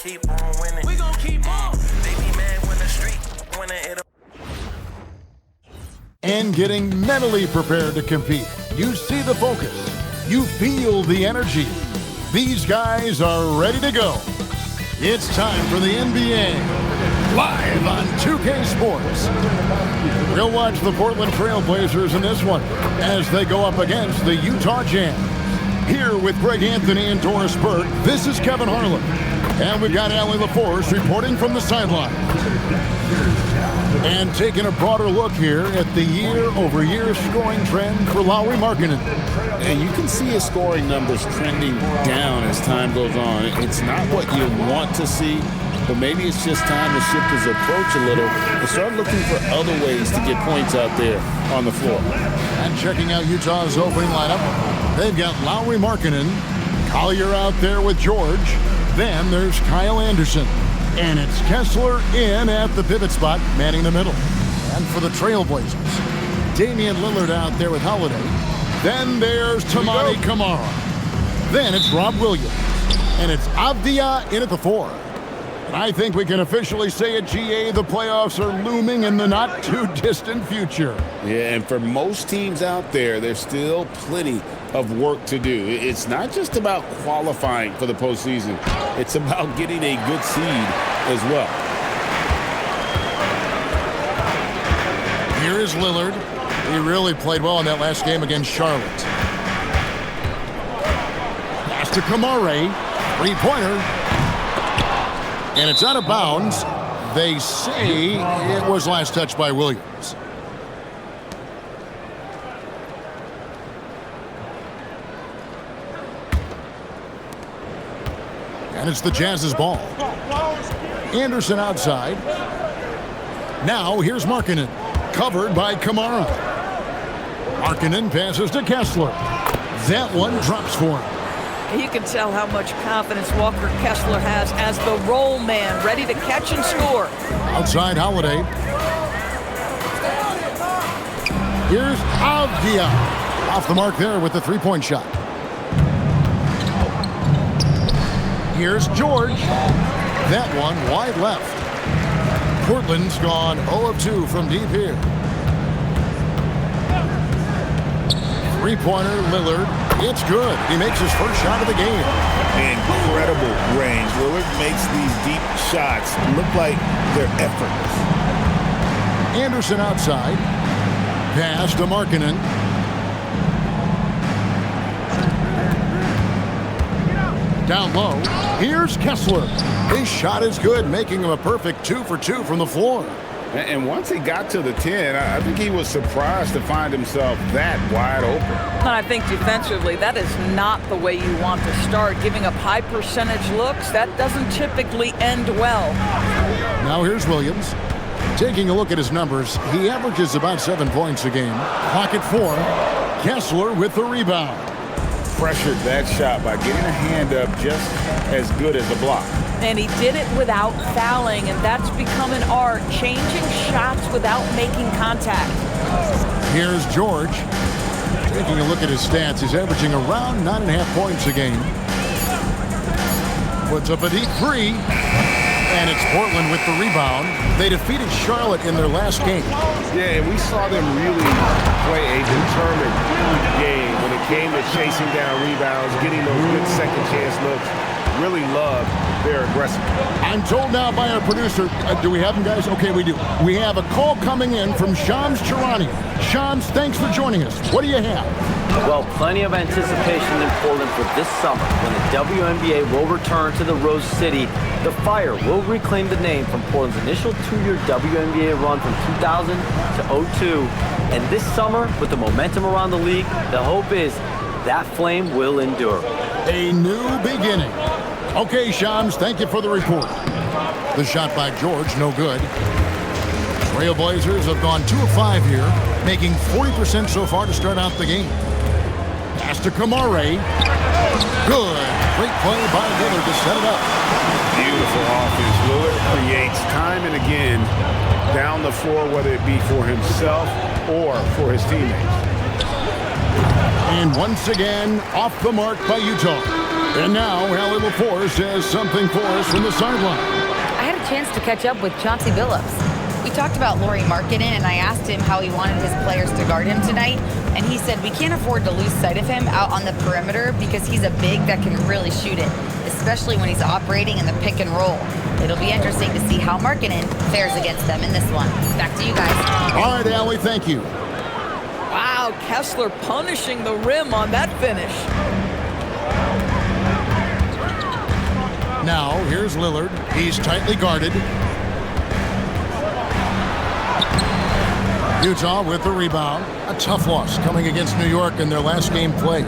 Keep on winning. We gon' keep on. They be mad when the street winning it. And getting mentally prepared to compete. You see the focus. You feel the energy. These guys are ready to go. It's time for the NBA. Live on 2K Sports. We'll watch the Portland Trail Blazers in this one as they go up against the Utah Jazz. Here with Greg Anthony and Doris Burke, this is Kevin Harlan. And we've got Allie LaForce reporting from the sideline. And taking a broader look here at the year-over-year scoring trend for Lauri Markkanen. And you can see his scoring numbers trending down as time goes on. It's not what you want to see, but maybe it's just time to shift his approach a little and start looking for other ways to get points out there on the floor. And checking out Utah's opening lineup, they've got Lauri Markkanen, Collier out there with George. Then there's Kyle Anderson. And it's Kessler in at the pivot spot, manning the middle. And for the Trailblazers, Damian Lillard out there with Holiday. Then there's Tamani Kamara. Then it's Rob Williams. And it's Avdia in at the 4. And I think we can officially say at GA the playoffs are looming in the not-too-distant future. Yeah, and for most teams out there, there's still plenty of work to do. It's not just about qualifying for the postseason. It's about getting a good seed as well. Here is Lillard. He really played well in that last game against Charlotte. Pass to Kamara. Three-pointer. And it's out of bounds. They say it was last touched by Williams. And it's the Jazz's ball. Anderson outside. Now here's Markkanen. Covered by Kamara. Markkanen passes to Kessler. That one drops for him. You can tell how much confidence Walker Kessler has as the roll man, ready to catch and score. Outside Holiday. Here's Avdia. Off the mark there with the three-point shot. Here's George. That one wide left. Portland's gone 0 of 2 from deep here. Three-pointer, Lillard. It's good. He makes his first shot of the game. Incredible range. Lillard makes these deep shots look like they're effortless. Anderson outside. Pass to Markkanen. Down low. Here's Kessler. His shot is good, making him a perfect 2 for 2 from the floor. And once he got to the 10, I think he was surprised to find himself that wide open. I think defensively, that is not the way you want to start. Giving up high percentage looks, that doesn't typically end well. Now here's Williams. Taking a look at his numbers, he averages about 7 points a game. Pocket 4. Kessler with the rebound. Pressured that shot by getting a hand up just as good as a block. And he did it without fouling, and that's become an art, changing shots without making contact. Here's George. Taking a look at his stats, he's averaging around 9.5 points a game. Puts up a deep 3. And it's Portland with the rebound. They defeated Charlotte in their last game. Yeah, and we saw them really play a determined game when it came to chasing down rebounds, getting those good second chance looks. Really love their aggressiveness. I'm told now by our producer, do we have them, guys? Okay, we do. We have a call coming in from Shams Charania. Shams, thanks for joining us. What do you have? Well, plenty of anticipation in Portland for this summer when the WNBA will return to the Rose City. The Fire will reclaim the name from Portland's initial 2-year WNBA run from 2000 to 02. And this summer, with the momentum around the league, the hope is that flame will endure. A new beginning. Okay, Shams, thank you for the report. The shot by George, no good. Trailblazers have gone 2 of 5 here, making 40% so far to start out the game. Pass to Kamara. Good. Great play by Lillard to set it up. Beautiful offense. Lillard creates time and again down the floor, whether it be for himself or for his teammates. And once again, off the mark by Utah. And now, Allie LaForce has something for us from the sideline. I had a chance to catch up with Chauncey Billups. We talked about Lauri Markkanen, and I asked him how he wanted his players to guard him tonight, and he said we can't afford to lose sight of him out on the perimeter because he's a big that can really shoot it, especially when he's operating in the pick and roll. It'll be interesting to see how Markkanen fares against them in this one. Back to you guys. All right, Allie, thank you. Wow, Kessler punishing the rim on that finish. Now, here's Lillard. He's tightly guarded. Utah with the rebound. A tough loss coming against New York in their last game played.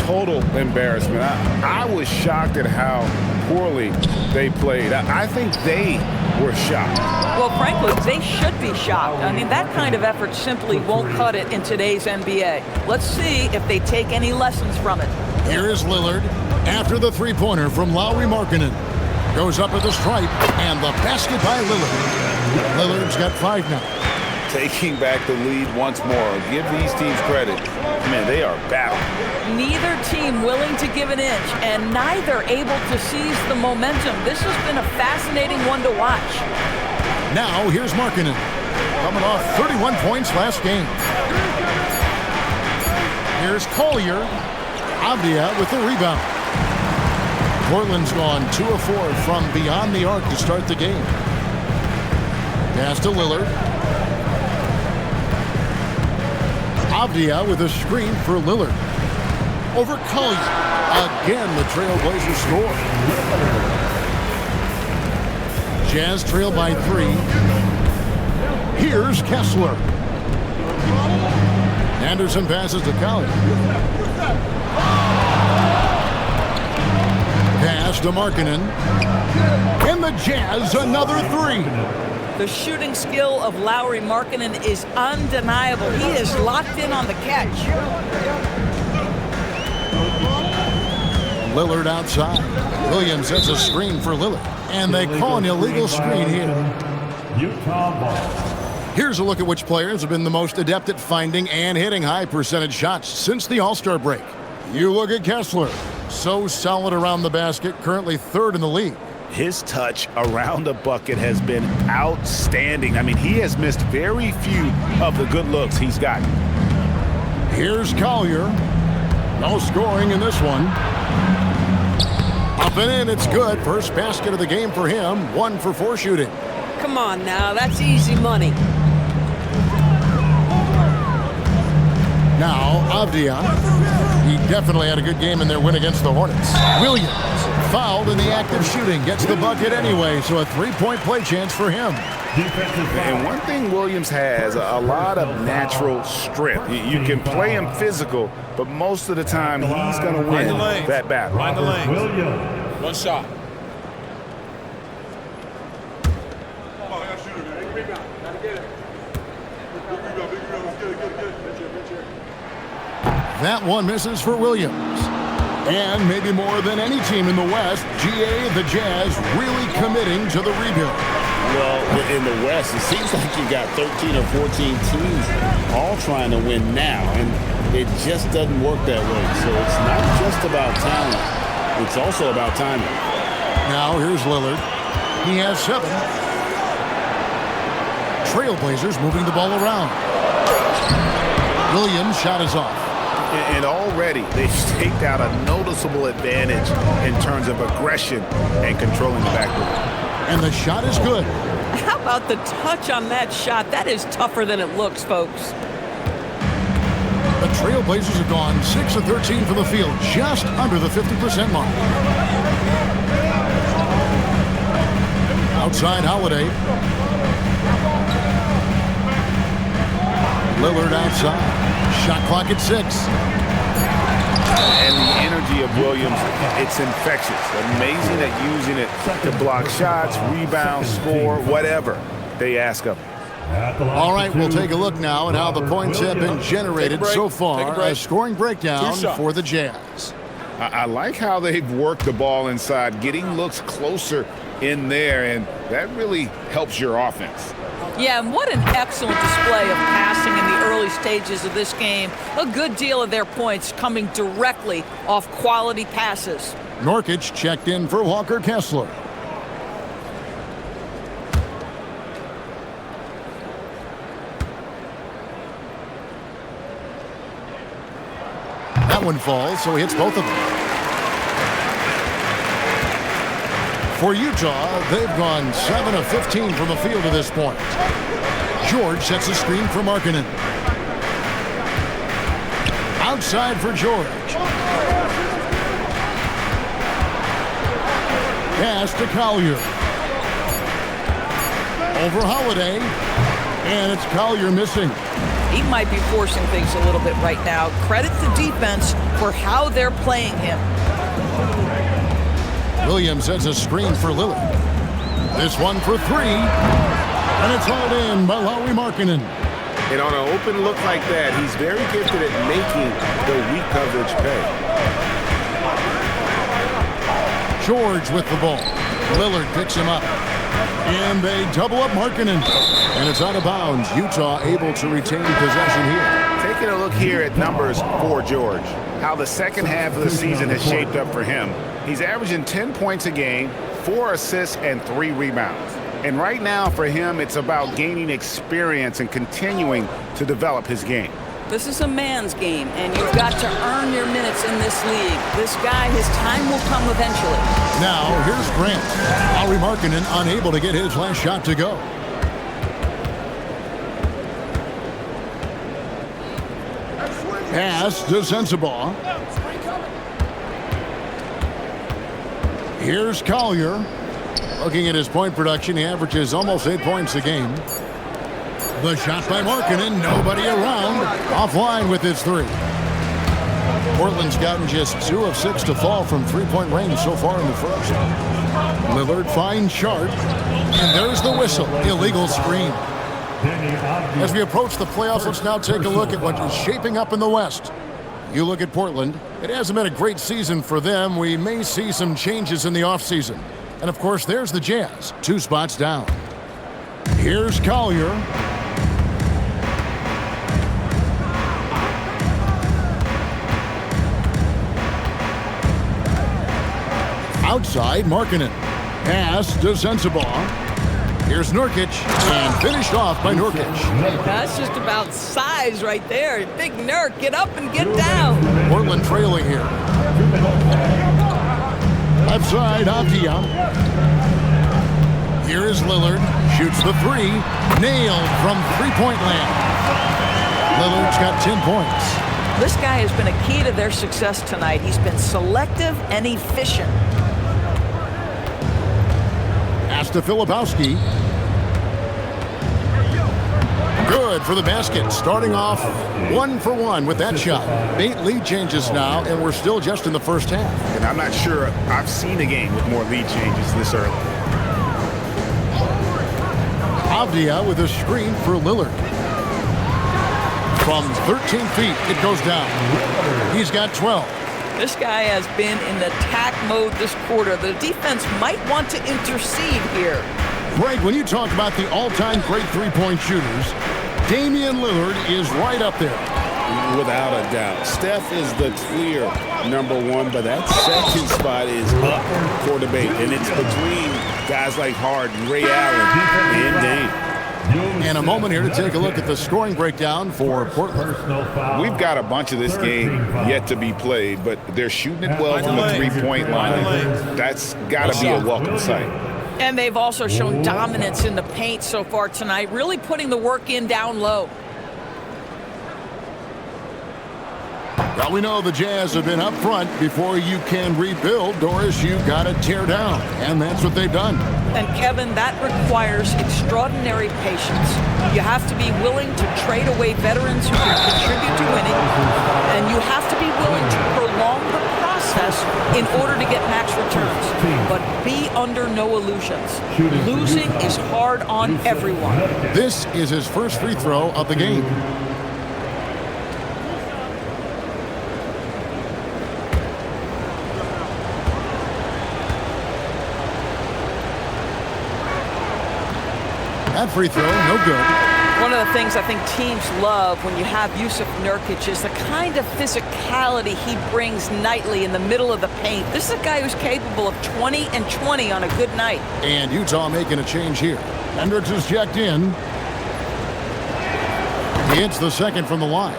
Total embarrassment. I was shocked at how poorly they played. I think they were shocked. Well, frankly, they should be shocked. I mean, that kind of effort simply won't cut it in today's NBA. Let's see if they take any lessons from it. Here is Lillard after the three-pointer from Lauri Markkanen. Goes up at the stripe, and the basket by Lillard. Lillard's got 5 now. Taking back the lead once more. Give these teams credit. Man, they are battling. Neither team willing to give an inch, and neither able to seize the momentum. This has been a fascinating one to watch. Now, here's Markkanen, coming off 31 points last game. Here's Collier. Avdia with the rebound. Portland's gone 2 of 4 from beyond the arc to start the game. Pass to Lillard. Avdia with a screen for Lillard. Over Collier. Again, the Trailblazers score. Jazz trail by 3. Here's Kessler. Anderson passes to Collier. Pass to Markkanen. And the Jazz, another 3. The shooting skill of Lauri Markkanen is undeniable. He is locked in on the catch. Lillard outside. Williams sets a screen for Lillard. And they call an illegal screen here. Here's a look at which players have been the most adept at finding and hitting high percentage shots since the All-Star break. You look at Kessler. So solid around the basket, currently 3rd in the league. His touch around the bucket has been outstanding. I mean, he has missed very few of the good looks he's gotten. Here's Collier. No scoring in this one. Up and in, it's good. First basket of the game for him. 1 for 4 shooting. Come on now, that's easy money. Now, Avdia. He definitely had a good game in their win against the Hornets. Williams, fouled in the act of shooting, gets the bucket anyway, so a 3-point play chance for him. And one thing Williams has, a lot of natural strength. You can play him physical, but most of the time he's going to win that battle. Find the lane. One shot. That one misses for Williams. And maybe more than any team in the West, the Jazz really committing to the rebuild. Well, in the West, it seems like you got 13 or 14 teams all trying to win now, and it just doesn't work that way. So it's not just about talent. It's also about timing. Now here's Lillard. He has 7. Trailblazers moving the ball around. Williams' shot is off. And already they've staked out a noticeable advantage in terms of aggression and controlling the backcourt. And the shot is good. How about the touch on that shot? That is tougher than it looks, folks. The Trailblazers have gone 6 of 13 from the field, just under the 50% mark. Outside Holiday. Lillard outside. Shot clock at 6. And the energy of Williams, it's infectious. Amazing at using it to block shots, rebound, score, whatever they ask of him. All right, we'll take a look now at how the points have been generated so far. A scoring breakdown for the Jazz. I like how they've worked the ball inside, getting looks closer in there, and that really helps your offense. Yeah, and what an excellent display of passing in the early stages of this game. A good deal of their points coming directly off quality passes. Nurkic checked in for Walker Kessler. That one falls, so he hits both of them. For Utah, they've gone 7 of 15 from the field to this point. George sets a screen for Markkanen. Outside for George. Pass to Collier. Over Holiday. And it's Collier missing. He might be forcing things a little bit right now. Credit the defense for how they're playing him. Williams sets a screen for Lillard. This one for three. And it's hauled in by Lauri Markkanen. And on an open look like that, he's very gifted at making the weak coverage pay. George with the ball. Lillard picks him up. And they double up Markkanen. And it's out of bounds. Utah able to retain possession here. Taking a look here at numbers for George. How the second half of the season has shaped up for him. He's averaging 10 points a game, 4 assists, and 3 rebounds. And right now for him, it's about gaining experience and continuing to develop his game. This is a man's game, and you've got to earn your minutes in this league. This guy, his time will come eventually. Now, here's Grant. Lauri Markkanen unable to get his last shot to go. Pass to Sensabaugh. Here's Collier. Looking at his point production, he averages almost 8 points a game. The shot by Markkanen, nobody around. Offline with his three. Portland's gotten just 2 of 6 to fall from three-point range so far in the first. Lillard finds Sharp, and there's the whistle. Illegal screen. As we approach the playoffs, let's now take a look at what is shaping up in the West. You look at Portland. It hasn't been a great season for them. We may see some changes in the offseason. And, of course, there's the Jazz, 2 spots down. Here's Collier. Outside, Markkanen. Pass to Sensabaugh. Here's Nurkic, and finished off by Nurkic. That's just about size right there. Big Nurk, get up and get down. Portland trailing here. Left side, Avdia. Here is Lillard. Shoots the three. Nailed from three-point land. Lillard's got 10 points. This guy has been a key to their success tonight. He's been selective and efficient. Pass to Filipowski. Good for the basket. Starting off 1 for 1 with that shot. 8 lead changes now, and we're still just in the first half. And I'm not sure I've seen a game with more lead changes this early. Avdia with a screen for Lillard. From 13 feet, it goes down. He's got 12. This guy has been in attack mode this quarter. The defense might want to intercede here. Greg, when you talk about the all-time great three-point shooters, Damian Lillard is right up there. Without a doubt. Steph is the clear #1, but that second spot is up for debate. And it's between guys like Harden, Ray Allen, and Dame. And a moment here to take a look at the scoring breakdown for Portland. We've got a bunch of this game yet to be played, but they're shooting it well from the three-point line. That's got to be a welcome sight. And they've also shown dominance in the paint so far tonight, really putting the work in down low. Well, we know the Jazz have been up front. Before you can rebuild, Doris, you've got to tear down. And that's what they've done. And, Kevin, that requires extraordinary patience. You have to be willing to trade away veterans who can contribute to winning. And you have to be willing to prolong the process in order to get max returns. But be under no illusions. Losing is hard on everyone. This is his first free throw of the game. That free throw, no good. One of the things I think teams love when you have Jusuf Nurkic is the kind of physicality he brings nightly in the middle of the paint. This is a guy who's capable of 20 and 20 on a good night. And Utah making a change here. Hendricks is checked in. He hits the second from the line.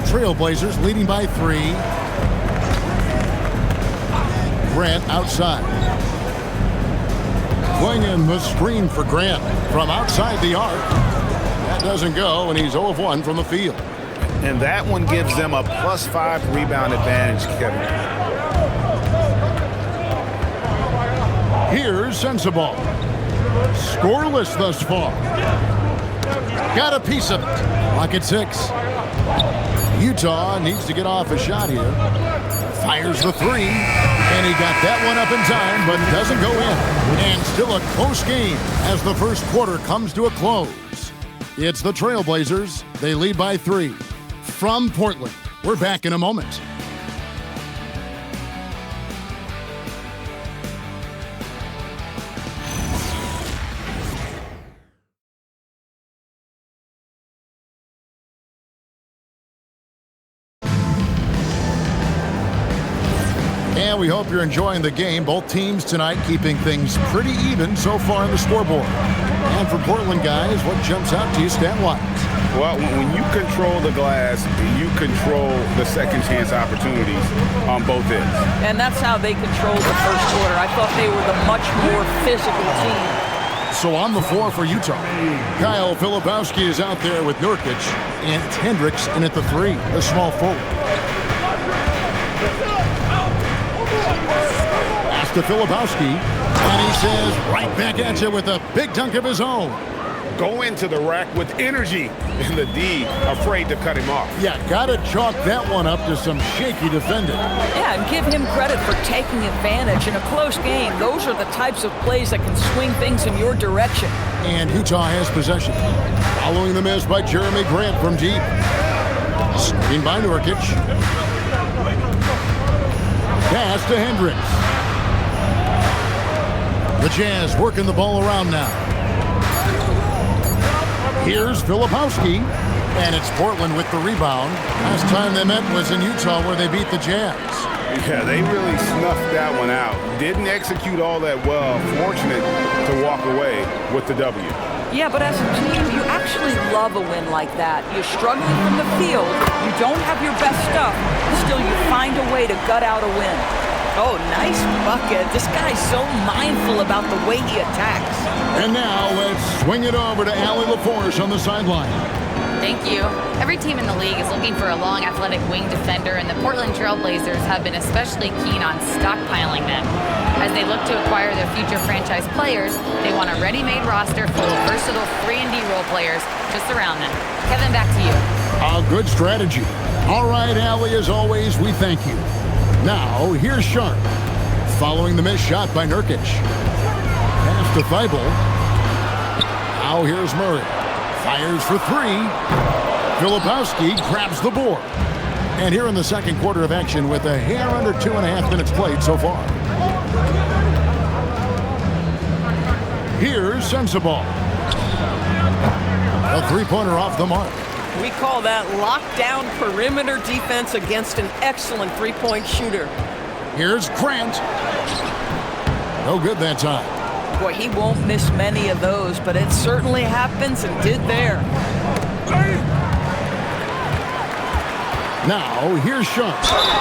Trailblazers leading by 3. Grant outside. Going in the screen for Grant from outside the arc. That doesn't go, and he's 0 of 1 from the field. And that one gives them a +5 rebound advantage, Kevin. Here's Sensabaugh. Scoreless thus far. Got a piece of it. Clock at 6. Utah needs to get off a shot here. Fires the 3. And he got that one up in time, but doesn't go in. And still a close game as the first quarter comes to a close. It's the Trailblazers. They lead by 3. From Portland, we're back in a moment. And we hope you're enjoying the game. Both teams tonight keeping things pretty even so far on the scoreboard. And for Portland guys, what jumps out to you stat-wise? Well, when you control the glass, you control the second chance opportunities on both ends. And that's how they controlled the first quarter. I thought they were the much more physical team. So on the floor for Utah, Kyle Filipowski is out there with Nurkic, and it's Hendricks in at the 3, a small forward. Pass to Filipowski, and he says right back at you with a big dunk of his own. Go into the rack with energy, and the D afraid to cut him off. Yeah, gotta chalk that one up to some shaky defending. Yeah, and give him credit for taking advantage in a close game. Those are the types of plays that can swing things in your direction. And Utah has possession. Following the miss by Jeremy Grant from deep. Screen by Nurkic. Pass to Hendricks. The Jazz working the ball around now. Here's Filipowski, and it's Portland with the rebound. Last time they met was in Utah where they beat the Jazz. Yeah, they really snuffed that one out. Didn't execute all that well. Fortunate to walk away with the W. Yeah, but as a team, you actually love a win like that. You're struggling from the field, you don't have your best stuff, still you find a way to gut out a win. Oh, nice bucket. This guy's so mindful about the way he attacks. And now let's swing it over to Allie LaForce on the sideline. Thank you. Every team in the league is looking for a long, athletic wing defender, and the Portland Trailblazers have been especially keen on stockpiling them. As they look to acquire their future franchise players, they want a ready-made roster full of versatile 3-and-D role players to surround them. Kevin, back to you. A good strategy. All right, Allie, as always, we thank you. Now, here's Sharp. Following the missed shot by Nurkic. Pass to Thibault. Now here's Murray. Fires for 3. Filipowski grabs the board. And here in the second quarter of action with a hair under 2.5 minutes played so far. Here's Sensabaugh. A 3-pointer off the mark. We call that lockdown perimeter defense against an excellent three-point shooter. Here's Grant. No good that time. Boy, he won't miss many of those, but it certainly happens and did there. Now, here's Sharp.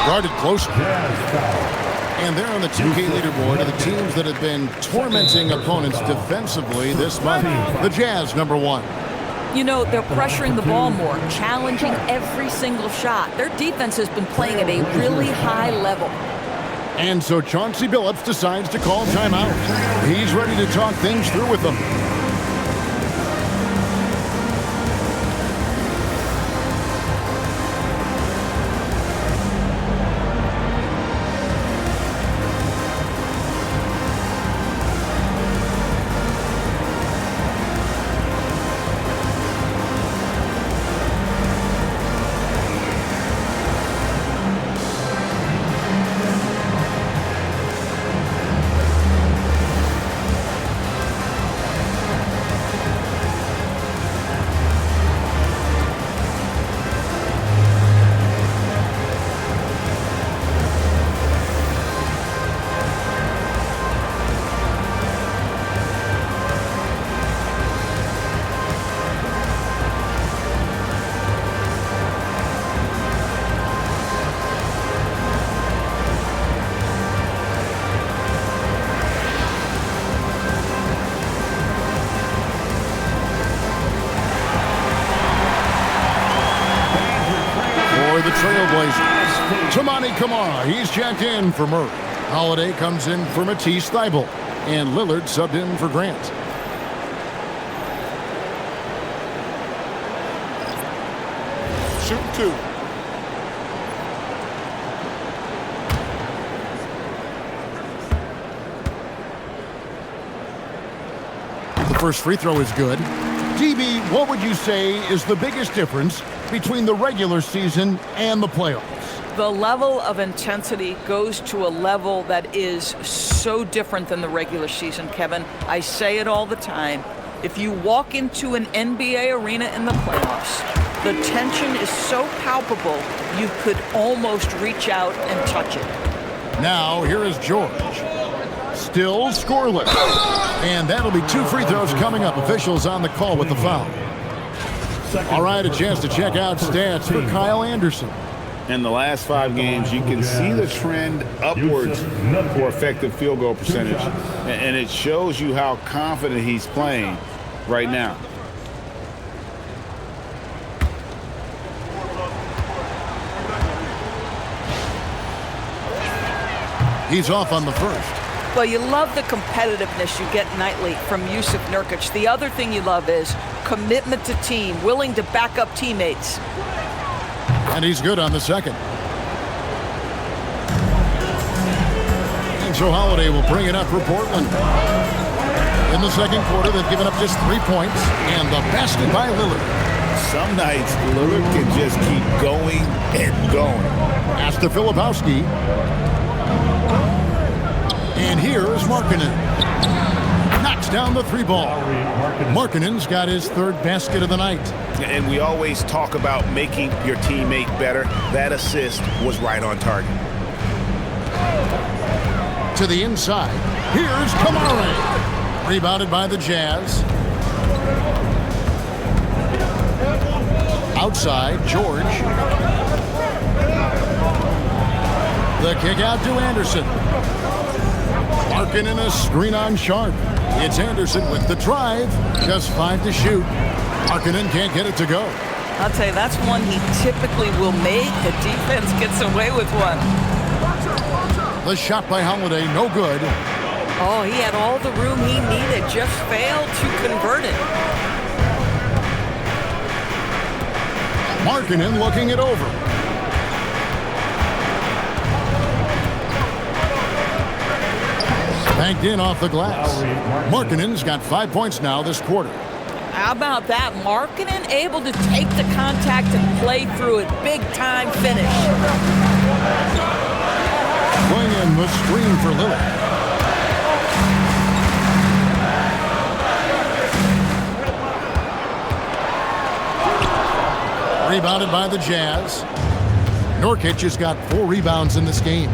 Guarded close. And they're on the 2K leaderboard of the teams that have been tormenting opponents defensively this month. The Jazz, number 1. You know, they're pressuring the ball more, challenging every single shot. Their defense has been playing at a really high level. And so Chauncey Billups decides to call timeout. He's ready to talk things through with them. Trailblazers. Tamani Kamara, he's checked in for Murray. Holiday comes in for Matisse Thybulle. And Lillard subbed in for Grant. Shoot 2. The first free throw is good. DB, what would you say is the biggest difference between the regular season and the playoffs? The level of intensity goes to a level that is so different than the regular season, Kevin. I say it all the time. If you walk into an NBA arena in the playoffs, the tension is so palpable, you could almost reach out and touch it. Now, here is George. Still scoreless. And that'll be 2 free throws coming up. Officials on the call with the foul. All right, a chance to check out stats for Kyle Anderson. In the last 5 games, you can see the trend upwards for effective field goal percentage. And it shows you how confident he's playing right now. He's off on the first. Well, you love the competitiveness you get nightly from Jusuf Nurkic. The other thing you love is commitment to team, willing to back up teammates. And he's good on the second. And so Holiday will bring it up for Portland. In the second quarter, they've given up just 3 points. And the basket by Lillard. Some nights, Lillard can just keep going and going. Pass to Filipowski. And here is Markkanen. Knocks down the 3 ball. Markkanen's got his 3rd basket of the night. And we always talk about making your teammate better. That assist was right on target. To the inside. Here's Kamara. Rebounded by the Jazz. Outside, George. The kick out to Anderson. Markkanen a screen on Sharp. It's Anderson with the drive. Just 5 to shoot. Markkanen can't get it to go. I'll tell you, that's one he typically will make. The defense gets away with one. The shot by Holiday, no good. Oh, he had all the room he needed, just failed to convert it. Markkanen looking it over. Banked in off the glass. Markkanen's got 5 points now this quarter. How about that? Markkanen able to take the contact and play through it. Big time finish. Going in the screen for Lillard. Rebounded by the Jazz. Nurkic has got 4 rebounds in this game.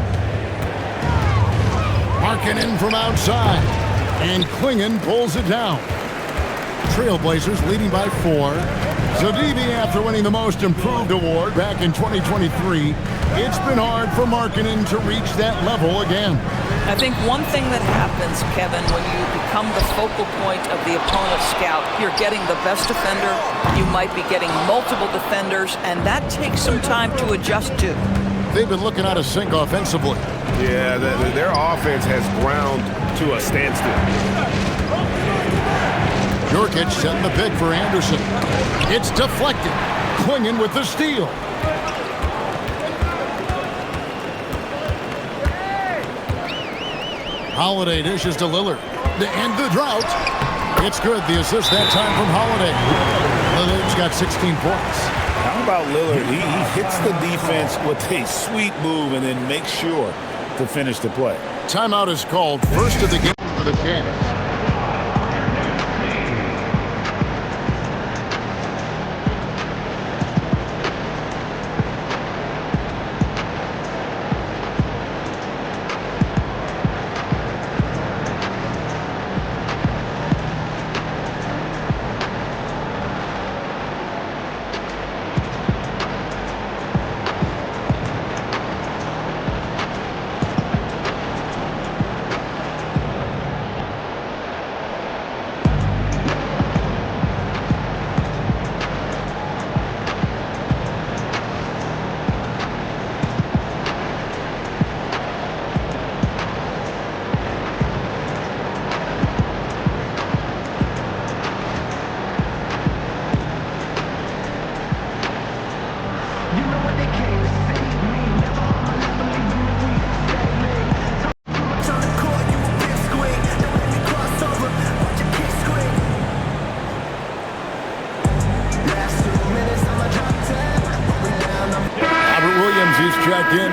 Markkanen from outside. And Klingon pulls it down. Trailblazers leading by 4. Zadibi, after winning the Most Improved award back in 2023, it's been hard for Markkanen to reach that level again. I think one thing that happens, Kevin, when you become the focal point of the opponent's scout, you're getting the best defender, you might be getting multiple defenders, and that takes some time to adjust to. They've been looking out of sync offensively. Yeah, their offense has ground to a standstill. Nurkic setting the pick for Anderson. It's deflected. Klingon with the steal. Holiday dishes to Lillard. To end the drought. It's good. The assist that time from Holiday. Lillard's got 16 points. How about Lillard? He hits the defense with a sweet move and then makes sure to finish the play. Timeout is called. First of the game for the Jazz.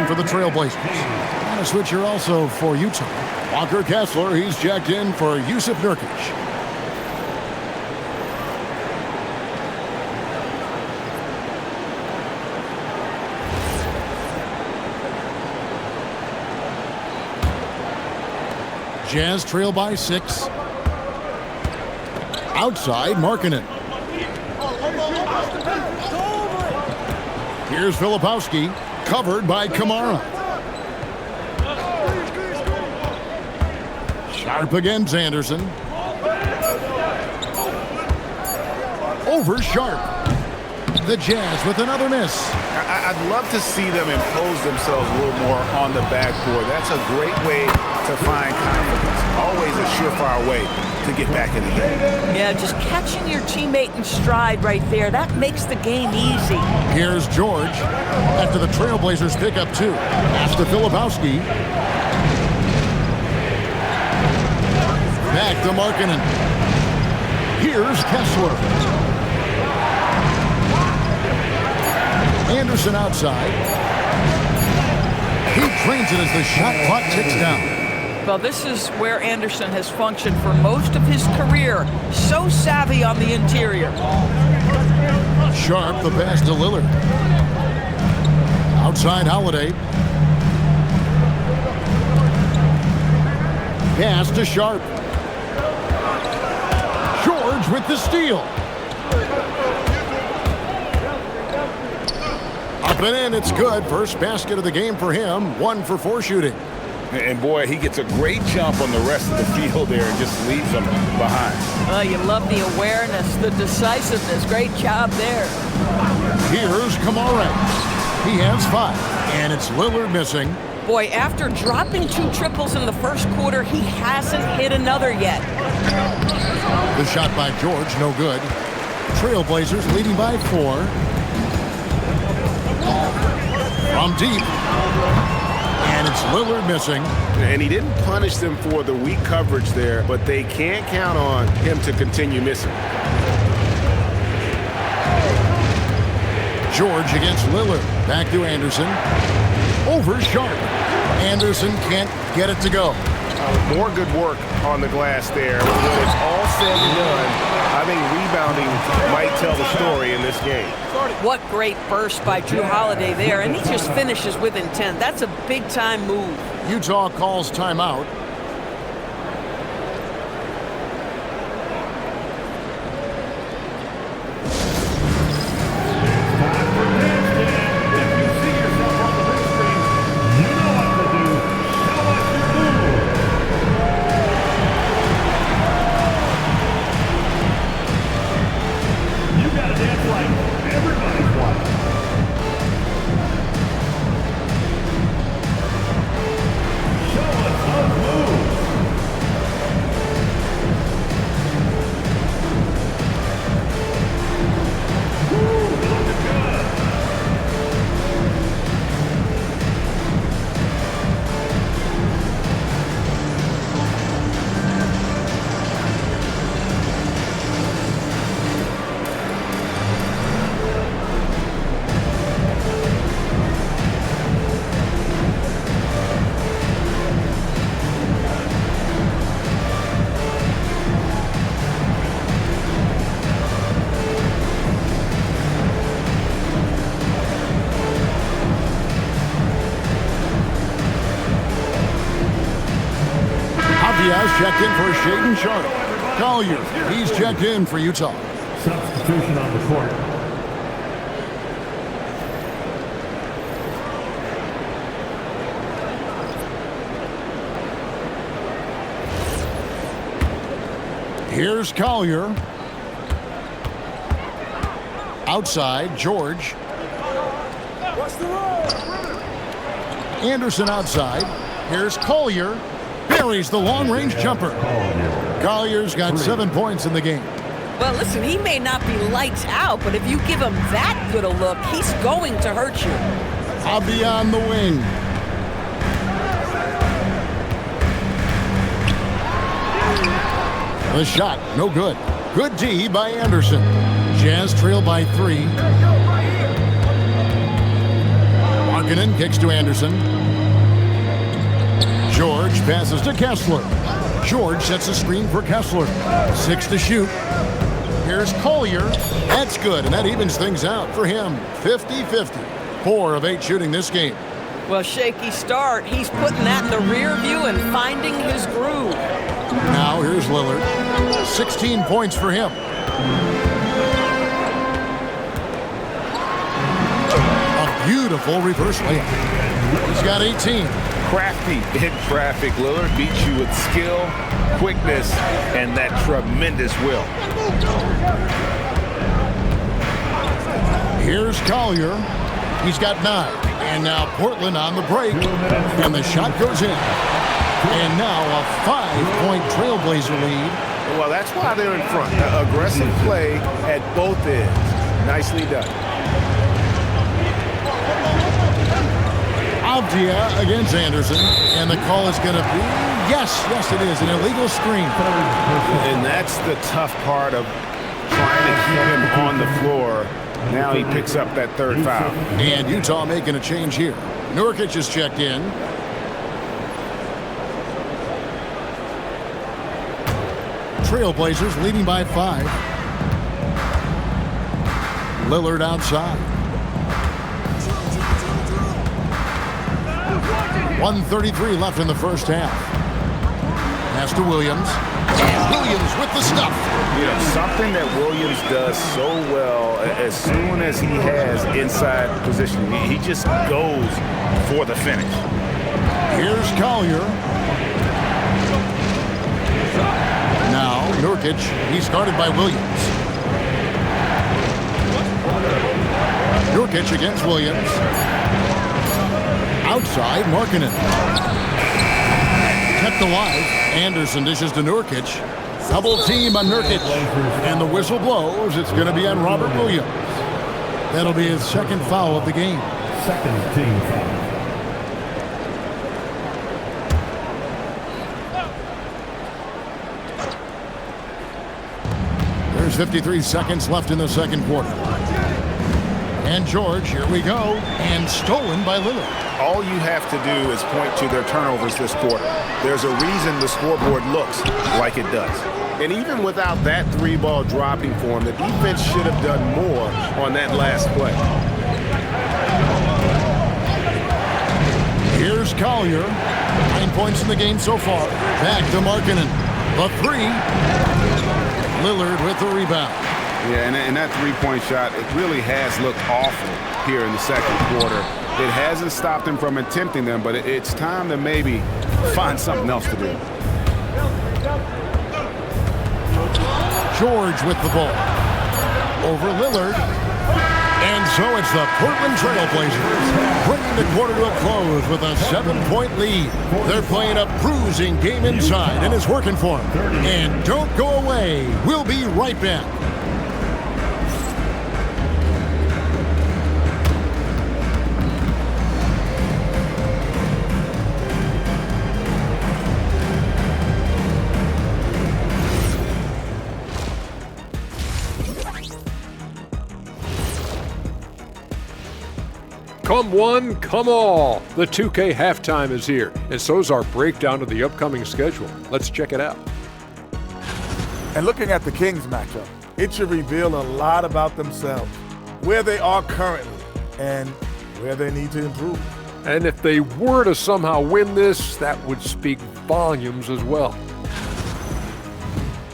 for the Trailblazers. And a switcher also for Utah. Walker Kessler, he's checked in for Yusuf Nurkic. Jazz trail by 6. Outside, Markkanen. Here's Filipowski, covered by Kamara. Sharp against Anderson. Over Sharp. The Jazz with another miss. I'd love to see them impose themselves a little more on the backboard. That's a great way to find confidence. Always a surefire way to get back in the game. Yeah, just catching your teammate in stride right there. That makes the game easy. Here's George. After the Trailblazers pick up 2. Pass to Filipowski. Back to Markkanen. Here's Kessler. Anderson outside. He drains it as the shot clock ticks down. Well, this is where Anderson has functioned for most of his career. So savvy on the interior. Sharp, the pass to Lillard. Outside Holiday. Pass to Sharp. George with the steal. Up and in, it's good. First basket of the game for him. 1 for 4 shooting. And boy, he gets a great jump on the rest of the field there and just leaves them behind. Well, you love the awareness, the decisiveness. Great job there. Here's Kamara. He has 5, and it's Lillard missing. Boy, after dropping 2 triples in the first quarter, he hasn't hit another yet. The shot by George, no good. Trailblazers leading by 4. From deep. And it's Lillard missing. And he didn't punish them for the weak coverage there, but they can't count on him to continue missing. George against Lillard. Back to Anderson. Over Sharp. Anderson can't get it to go. More good work on the glass there. When it's all said and done, I think rebounding might tell the story in this game. What great burst by Drew Holiday there, and he just finishes with intent. That's a big-time move. Utah calls timeout. Diaz checked in for Shaedon Sharp. Collier, he's checked in for Utah. Substitution on the court. Here's Collier. Outside, George. Anderson outside. Here's Collier. Buries the long-range jumper. Collier's got 7 points in the game. Well, listen, he may not be lights out, but if you give him that good a look, he's going to hurt you. Hobby on the wing. The shot, no good. Good D by Anderson. Jazz trail by 3. Markkanen kicks to Anderson. George passes to Kessler. George sets a screen for Kessler. 6 to shoot. Here's Collier. That's good, and that evens things out for him. 50-50. 4 of 8 shooting this game. Well, shaky start. He's putting that in the rear view and finding his groove. Now here's Lillard. 16 points for him. A beautiful reverse layup. He's got 18. Crafty in traffic. Lillard beats you with skill, quickness, and that tremendous will. Here's Collier. He's got 9. And now Portland on the break. And the shot goes in. And now a 5-point Trailblazer lead. Well, that's why they're in front. Aggressive play at both ends. Nicely done. Avdia against Anderson. And the call is going to be, yes, it is, an illegal screen. And that's the tough part of trying to keep him on the floor. Now he picks up that third foul. And Utah making a change here. Nurkic is checked in. Trailblazers leading by 5. Lillard outside. 1:33 left in the first half. Pass to Williams. And Williams with the stuff. You know, something that Williams does so well, as soon as he has inside position, he just goes for the finish. Here's Collier. Now Nurkic. He's guarded by Williams. Nurkic against Williams. Outside, Markkanen. Kept alive. Anderson dishes to Nurkic. Double team on Nurkic. And the whistle blows. It's going to be on Robert Williams. That'll be his second foul of the game. Second team foul. There's 53 seconds left in the second quarter. And George, here we go. And stolen by Lillard. All you have to do is point to their turnovers this quarter. There's a reason the scoreboard looks like it does. And even without that 3-ball dropping for him, the defense should have done more on that last play. Here's Collier. 9 points in the game so far. Back to Markkanen. The 3. Lillard with the rebound. Yeah, and that three-point shot, it really has looked awful here in the second quarter. It hasn't stopped him from attempting them, but it's time to maybe find something else to do. George with the ball. Over Lillard. And so it's the Portland Trailblazers bringing the quarter to a close with a 7-point lead. They're playing a bruising game inside, and it's working for them. And don't go away. We'll be right back. Come one, come all. The 2K halftime is here, and so's our breakdown of the upcoming schedule. Let's check it out. And looking at the Kings matchup, it should reveal a lot about themselves, where they are currently, and where they need to improve. And if they were to somehow win this, that would speak volumes as well.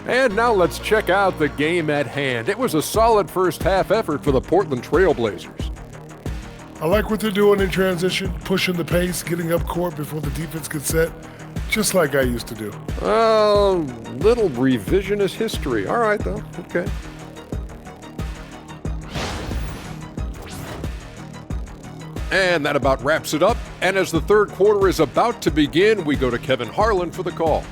And now let's check out the game at hand. It was a solid first half effort for the Portland Trailblazers. I like what they're doing in transition, pushing the pace, getting up court before the defense gets set, just like I used to do. Little revisionist history. All right, though. Okay. And that about wraps it up. And as the third quarter is about to begin, we go to Kevin Harlan for the call.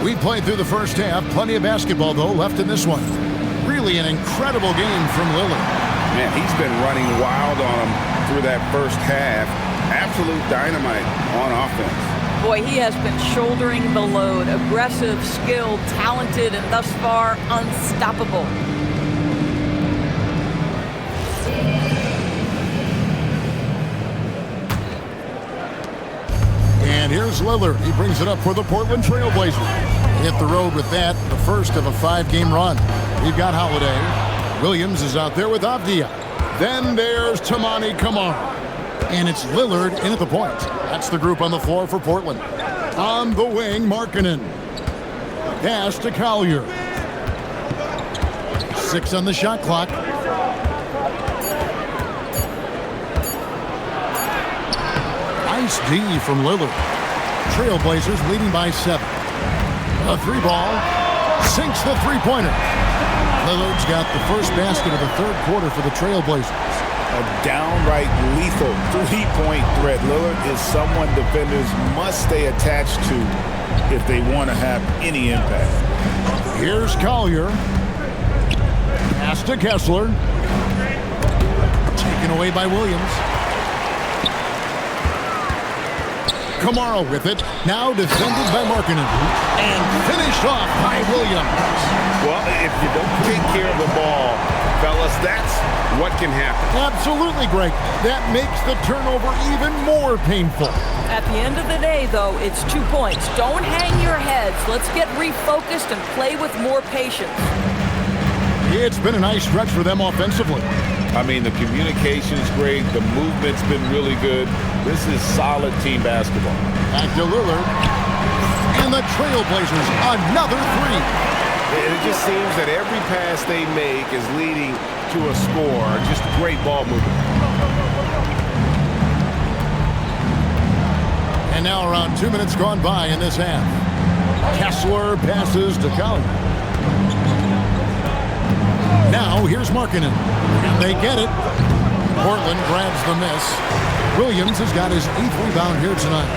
We played through the first half. Plenty of basketball, though, left in this one. Really an incredible game from Lillard. Man, he's been running wild on him through that first half. Absolute dynamite on offense. Boy, he has been shouldering the load. Aggressive, skilled, talented, and thus far unstoppable. And here's Lillard. He brings it up for the Portland Trail Blazers. Hit the road with that, the first of a 5-game run. We've got Holiday. Williams is out there with Avdia. Then there's Tamani Kamara. And it's Lillard in at the point. That's the group on the floor for Portland. On the wing, Markkanen. Pass to Collier. 6 on the shot clock. Nice D from Lillard. Trailblazers leading by 7. A 3-ball. Sinks the 3-pointer. Lillard's got the first basket of the third quarter for the Trailblazers. A downright lethal 3-point threat. Lillard is someone defenders must stay attached to if they want to have any impact. Here's Collier. Pass to Kessler. Taken away by Williams. Kamara with it. Now defended by Markkanen. And finished off by Williams. Well, if you don't take care of the ball, fellas, that's what can happen. Absolutely, Greg. That makes the turnover even more painful. At the end of the day, though, it's 2 points. Don't hang your heads. Let's get refocused and play with more patience. It's been a nice stretch for them offensively. I mean, the communication's great. The movement's been really good. This is solid team basketball. Back to Lillard. And the Trailblazers, another 3. It just seems that every pass they make is leading to a score. Just great ball movement. And now around 2 minutes gone by in this half. Kessler passes to Collier. Now here's Markkanen. And they get it. Portland grabs the miss. Williams has got his 8th rebound here tonight.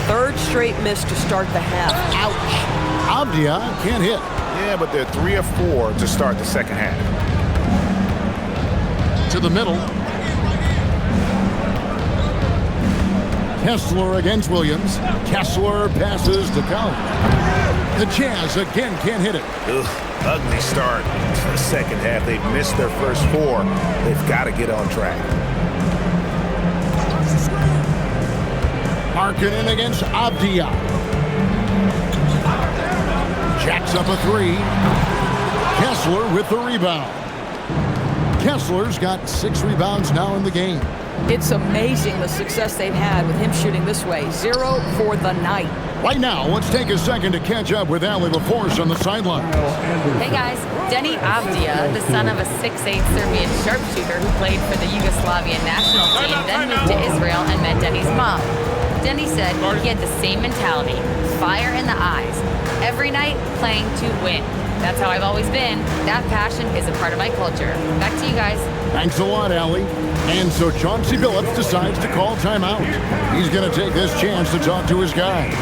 Third straight miss to start the half. Ouch. Avdia can't hit. Yeah, but they're 3 of 4 to start the second half. To the middle. Kessler against Williams. Kessler passes to Collier. The Jazz again can't hit it. Ugly start to the second half. They've missed their first 4. They've got to get on track. Markkanen against Avdia. Jacks up a 3. Kessler with the rebound. Kessler's got 6 rebounds now in the game. It's amazing the success they've had with him shooting this way. 0 for the night. Right now, let's take a second to catch up with Allie LaForce on the sidelines. Hey guys, Denny Avdia, the son of a 6'8 Serbian sharpshooter who played for the Yugoslavian national team, then moved to Israel and met Denny's mom. Denny said he had the same mentality, fire in the eyes. Every night, playing to win. That's how I've always been. That passion is a part of my culture. Back to you guys. Thanks a lot, Allie. And so Chauncey Billups decides to call timeout. He's going to take this chance to talk to his guys.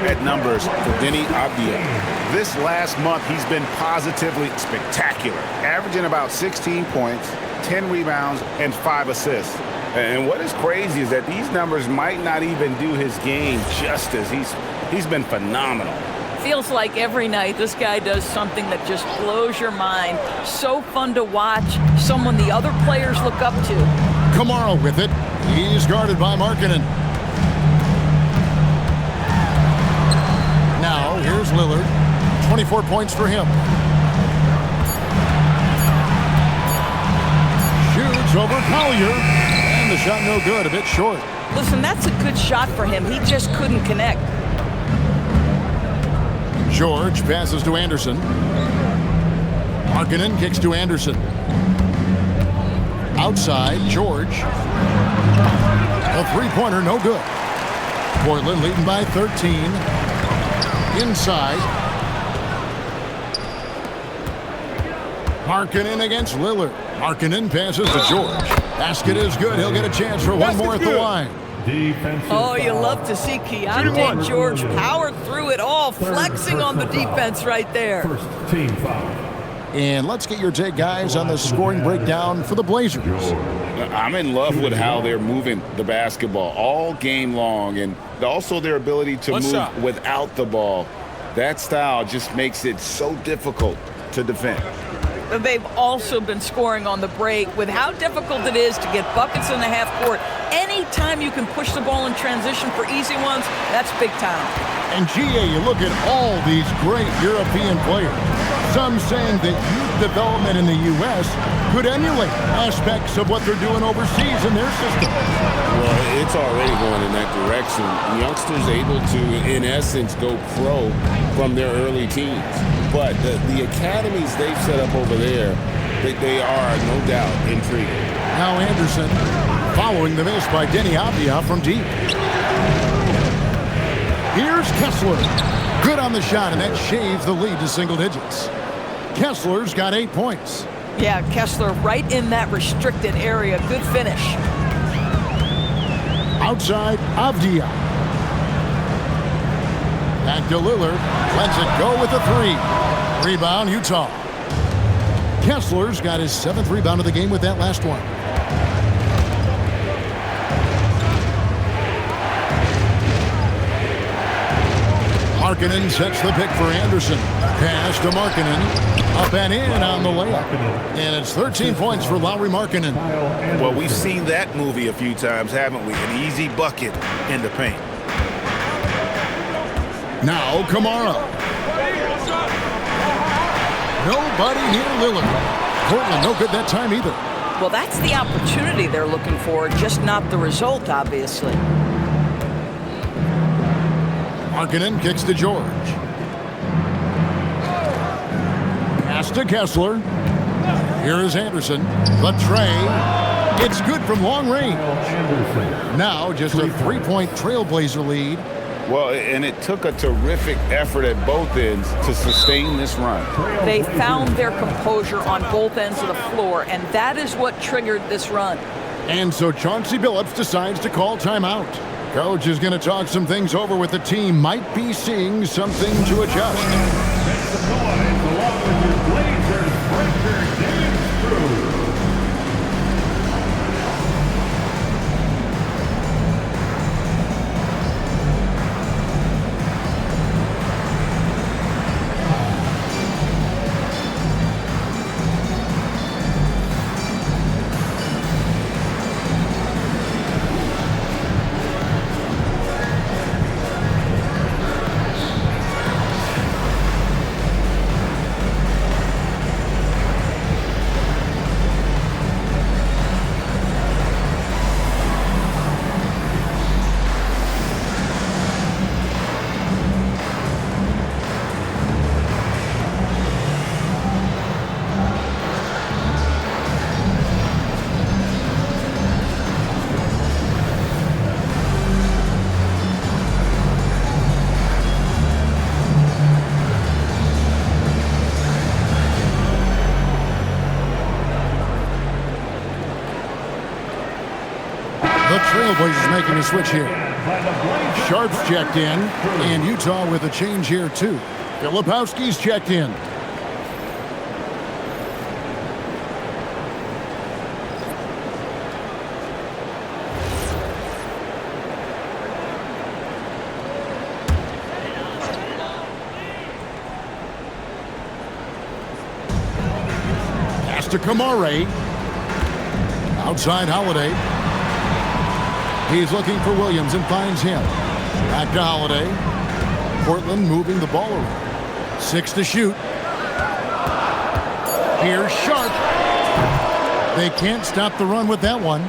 At numbers for Denny Avdia. This last month, he's been positively spectacular, averaging about 16 points, 10 rebounds, and 5 assists. And what is crazy is that these numbers might not even do his game justice. He's been phenomenal. Feels like every night this guy does something that just blows your mind. So fun to watch, someone the other players look up to. Kamara with it. He's guarded by Markkanen. Now, here's Lillard. 24 points for him. Shoots over Collier. And the shot no good, a bit short. Listen, that's a good shot for him. He just couldn't connect. George passes to Anderson. Markkanen kicks to Anderson. Outside, George. A three-pointer, no good. Portland leading by 13. Inside. Markkanen against Lillard. Markkanen passes to George. Basket is good. He'll get a chance for one more at the line. Oh, you love to see Keontae George power through it all, flexing on the defense right there. First team foul. And let's get your take, guys, on the scoring breakdown for the Blazers. I'm in love with how they're moving the basketball all game long, and also their ability to move without the ball. That style just makes it so difficult to defend. They've also been scoring on the break. With how difficult it is to get buckets in the half court, anytime you can push the ball in transition for easy ones, that's big time. And GA, you look at all these great European players. Some saying that youth development in the U.S. could emulate aspects of what they're doing overseas in their system. Well, it's already going in that direction. Youngsters able to, in essence, go pro from their early teens. But the academies they've set up over there, they are, no doubt, intriguing. Now Anderson following the miss by Denny Avdia from deep. Here's Kessler. Good on the shot, and that shaves the lead to single digits. Kessler's got 8 points. Yeah, Kessler right in that restricted area. Good finish. Outside, Avdia. Back to Lillard. Lets it go with a three. Rebound, Utah. Kessler's got his 7th rebound of the game with that last one. Markkanen sets the pick for Anderson. Pass to Markkanen. Up and in on the layup. And it's 13 points for Lauri Markkanen. Well, we've seen that movie a few times, haven't we? An easy bucket in the paint. Now Kamara. Nobody near Lillard. Portland no good that time either. Well, that's the opportunity they're looking for, just not the result, obviously. Markkanen kicks to George. Pass to Kessler. Here is Anderson. The tray. It's good from long range. Now just a 3-point Trailblazer lead. Well, and it took a terrific effort at both ends to sustain this run. They found their composure on both ends of the floor, and that is what triggered this run. And so Chauncey Billups decides to call timeout. Coach is going to talk some things over with the team. Might be seeing something to adjust. Make some noise along with your Blazers breaker, Dave Cruz. The Trailblazers making a switch here. Sharp's checked in, and Utah with a change here too. Filipowski's checked in. pass to Kamare. Outside Holiday. He's looking for Williams and finds him. Back to Holiday. Portland moving the ball around. 6 to shoot. Here's Sharp. They can't stop the run with that one.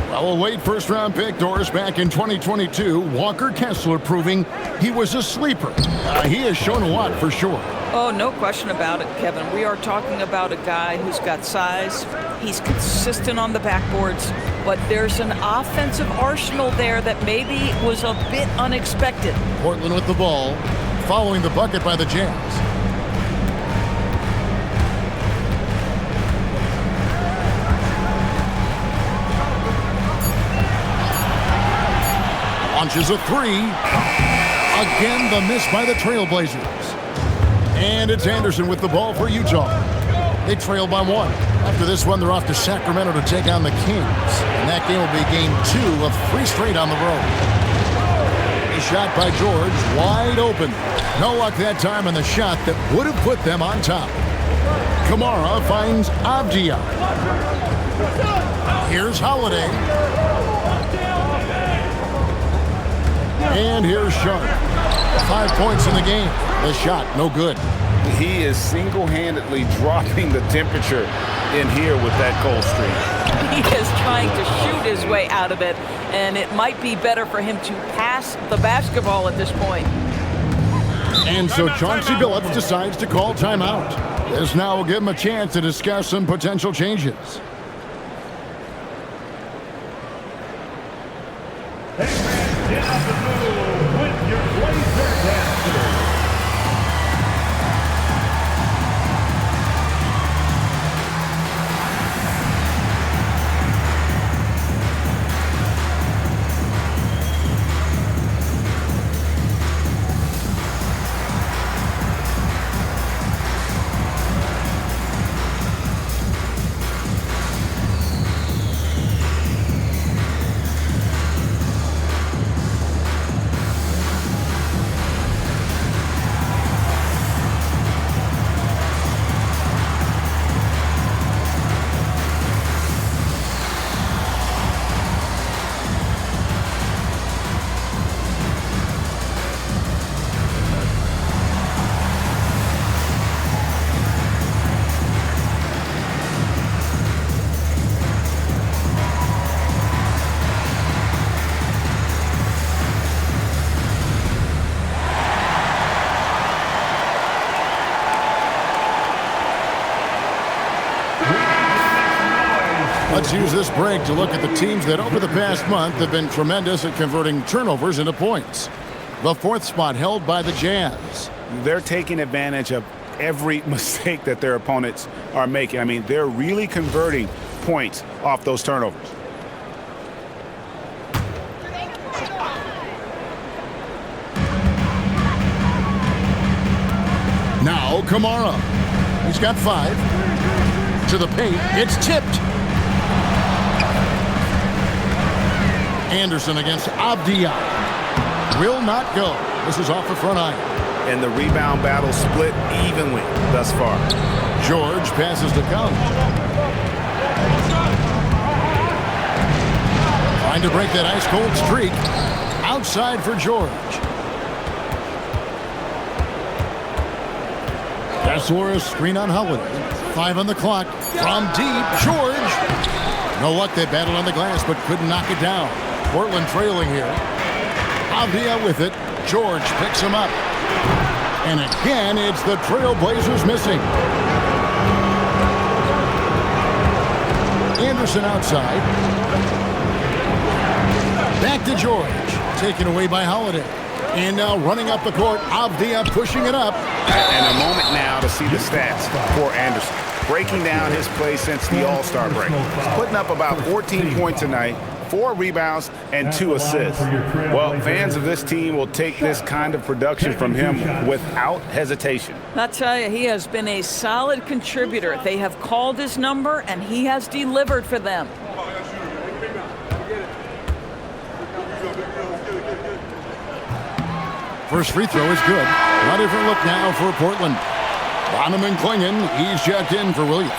Well, a late first-round pick, Doris, back in 2022. Walker Kessler proving he was a sleeper. He has shown a lot for sure. Oh, no question about it, Kevin. We are talking about a guy who's got size. He's consistent on the backboards, but there's an offensive arsenal there that maybe was a bit unexpected. Portland with the ball, following the bucket by the Jazz. Launches a three. Again, the miss by the Trailblazers. And it's Anderson with the ball for Utah. They trail by 1. After this one, they're off to Sacramento to take on the Kings. And that game will be game 2 of 3 straight on the road. A shot by George, wide open. No luck that time on the shot that would have put them on top. Kamara finds Avdia. Here's Holiday. And here's Sharp. 5 points in the game. The shot, no good. He is single-handedly dropping the temperature in here with that cold streak. He is trying to shoot his way out of it, and it might be better for him to pass the basketball at this point. And so Chauncey Billups decides to call timeout. This now will give him a chance to discuss some potential changes. Let's use this break to look at the teams that over the past month have been tremendous at converting turnovers into points. The 4th spot held by the Jazz. They're taking advantage of every mistake that their opponents are making. I mean, they're really converting points off those turnovers. Now Kamara. He's got 5. To the paint. It's tipped. Anderson against Avdia. Will not go. This is off the front iron. And the rebound battle split evenly thus far. George passes to Cobb. Trying to break that ice-cold streak. Outside for George. Kessler, screen on Holiday. 5 on the clock. From deep, George. No luck, they battled on the glass, but couldn't knock it down. Portland trailing here. Avdia with it. George picks him up. And again, it's the Trailblazers missing. Anderson outside. Back to George. Taken away by Holiday. And now running up the court, Avdia pushing it up. And a moment now to see the stats for Anderson. Breaking down his play since the All-Star break. He's putting up about 14 points a night, 4 rebounds, and 2 assists. Well, fans of this team will take this kind of production from him without hesitation. I'll tell you, he has been a solid contributor. They have called his number, and he has delivered for them. First free throw is good. Not a different look now for Portland. Bonham and Klingon, he's checked in for Williams.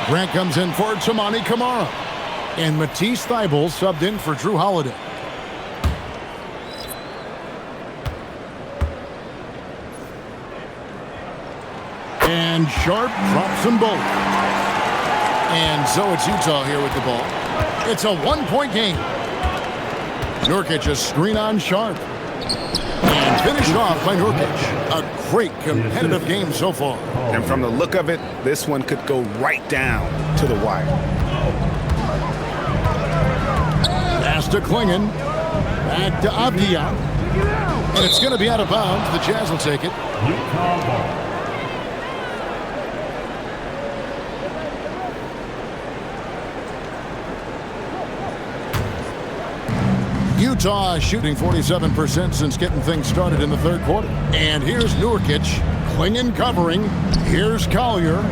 Grant comes in for Tamani Kamara. And Matisse Thybulle subbed in for Drew Holiday. And Sharp drops them both. And so it's Utah here with the ball. It's a one-point game. Nurkic a screen on Sharp. And finished off by Nurkic. A great competitive game so far. And from the look of it, this one could go right down to the wire. Pass to Klingon. Back to Abdia. And it's going to be out of bounds. The Jazz will take it. Utah ball. Utah shooting 47% since getting things started in the third quarter. And here's Nurkic. Klingon covering. Here's Collier.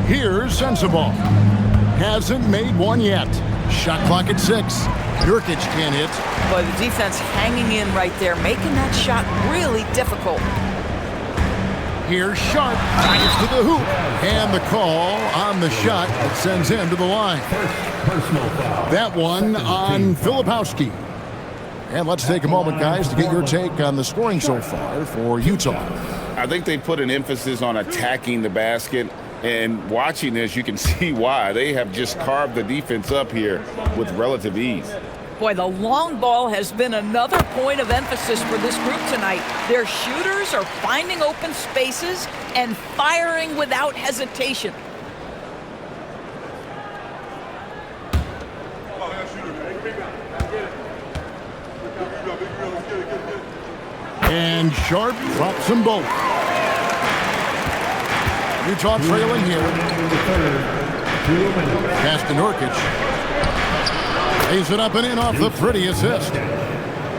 Here's Sensabaugh. Hasn't made one yet. Shot clock at 6. Nurkic can't hit. But the defense hanging in right there, making that shot really difficult. Here's Sharp. Drives to the hoop. And the call on the shot that sends him to the line. Personal foul. That one on Filipowski. And let's take a moment, guys, to get your take on the scoring so far for Utah. I think they put an emphasis on attacking the basket. And watching this, you can see why. They have just carved the defense up here with relative ease. Boy, the long ball has been another point of emphasis for this group tonight. Their shooters are finding open spaces and firing without hesitation. And Sharp drops them both. Utah trailing here. Pass to Nurkic. Lays it up and in off the pretty assist.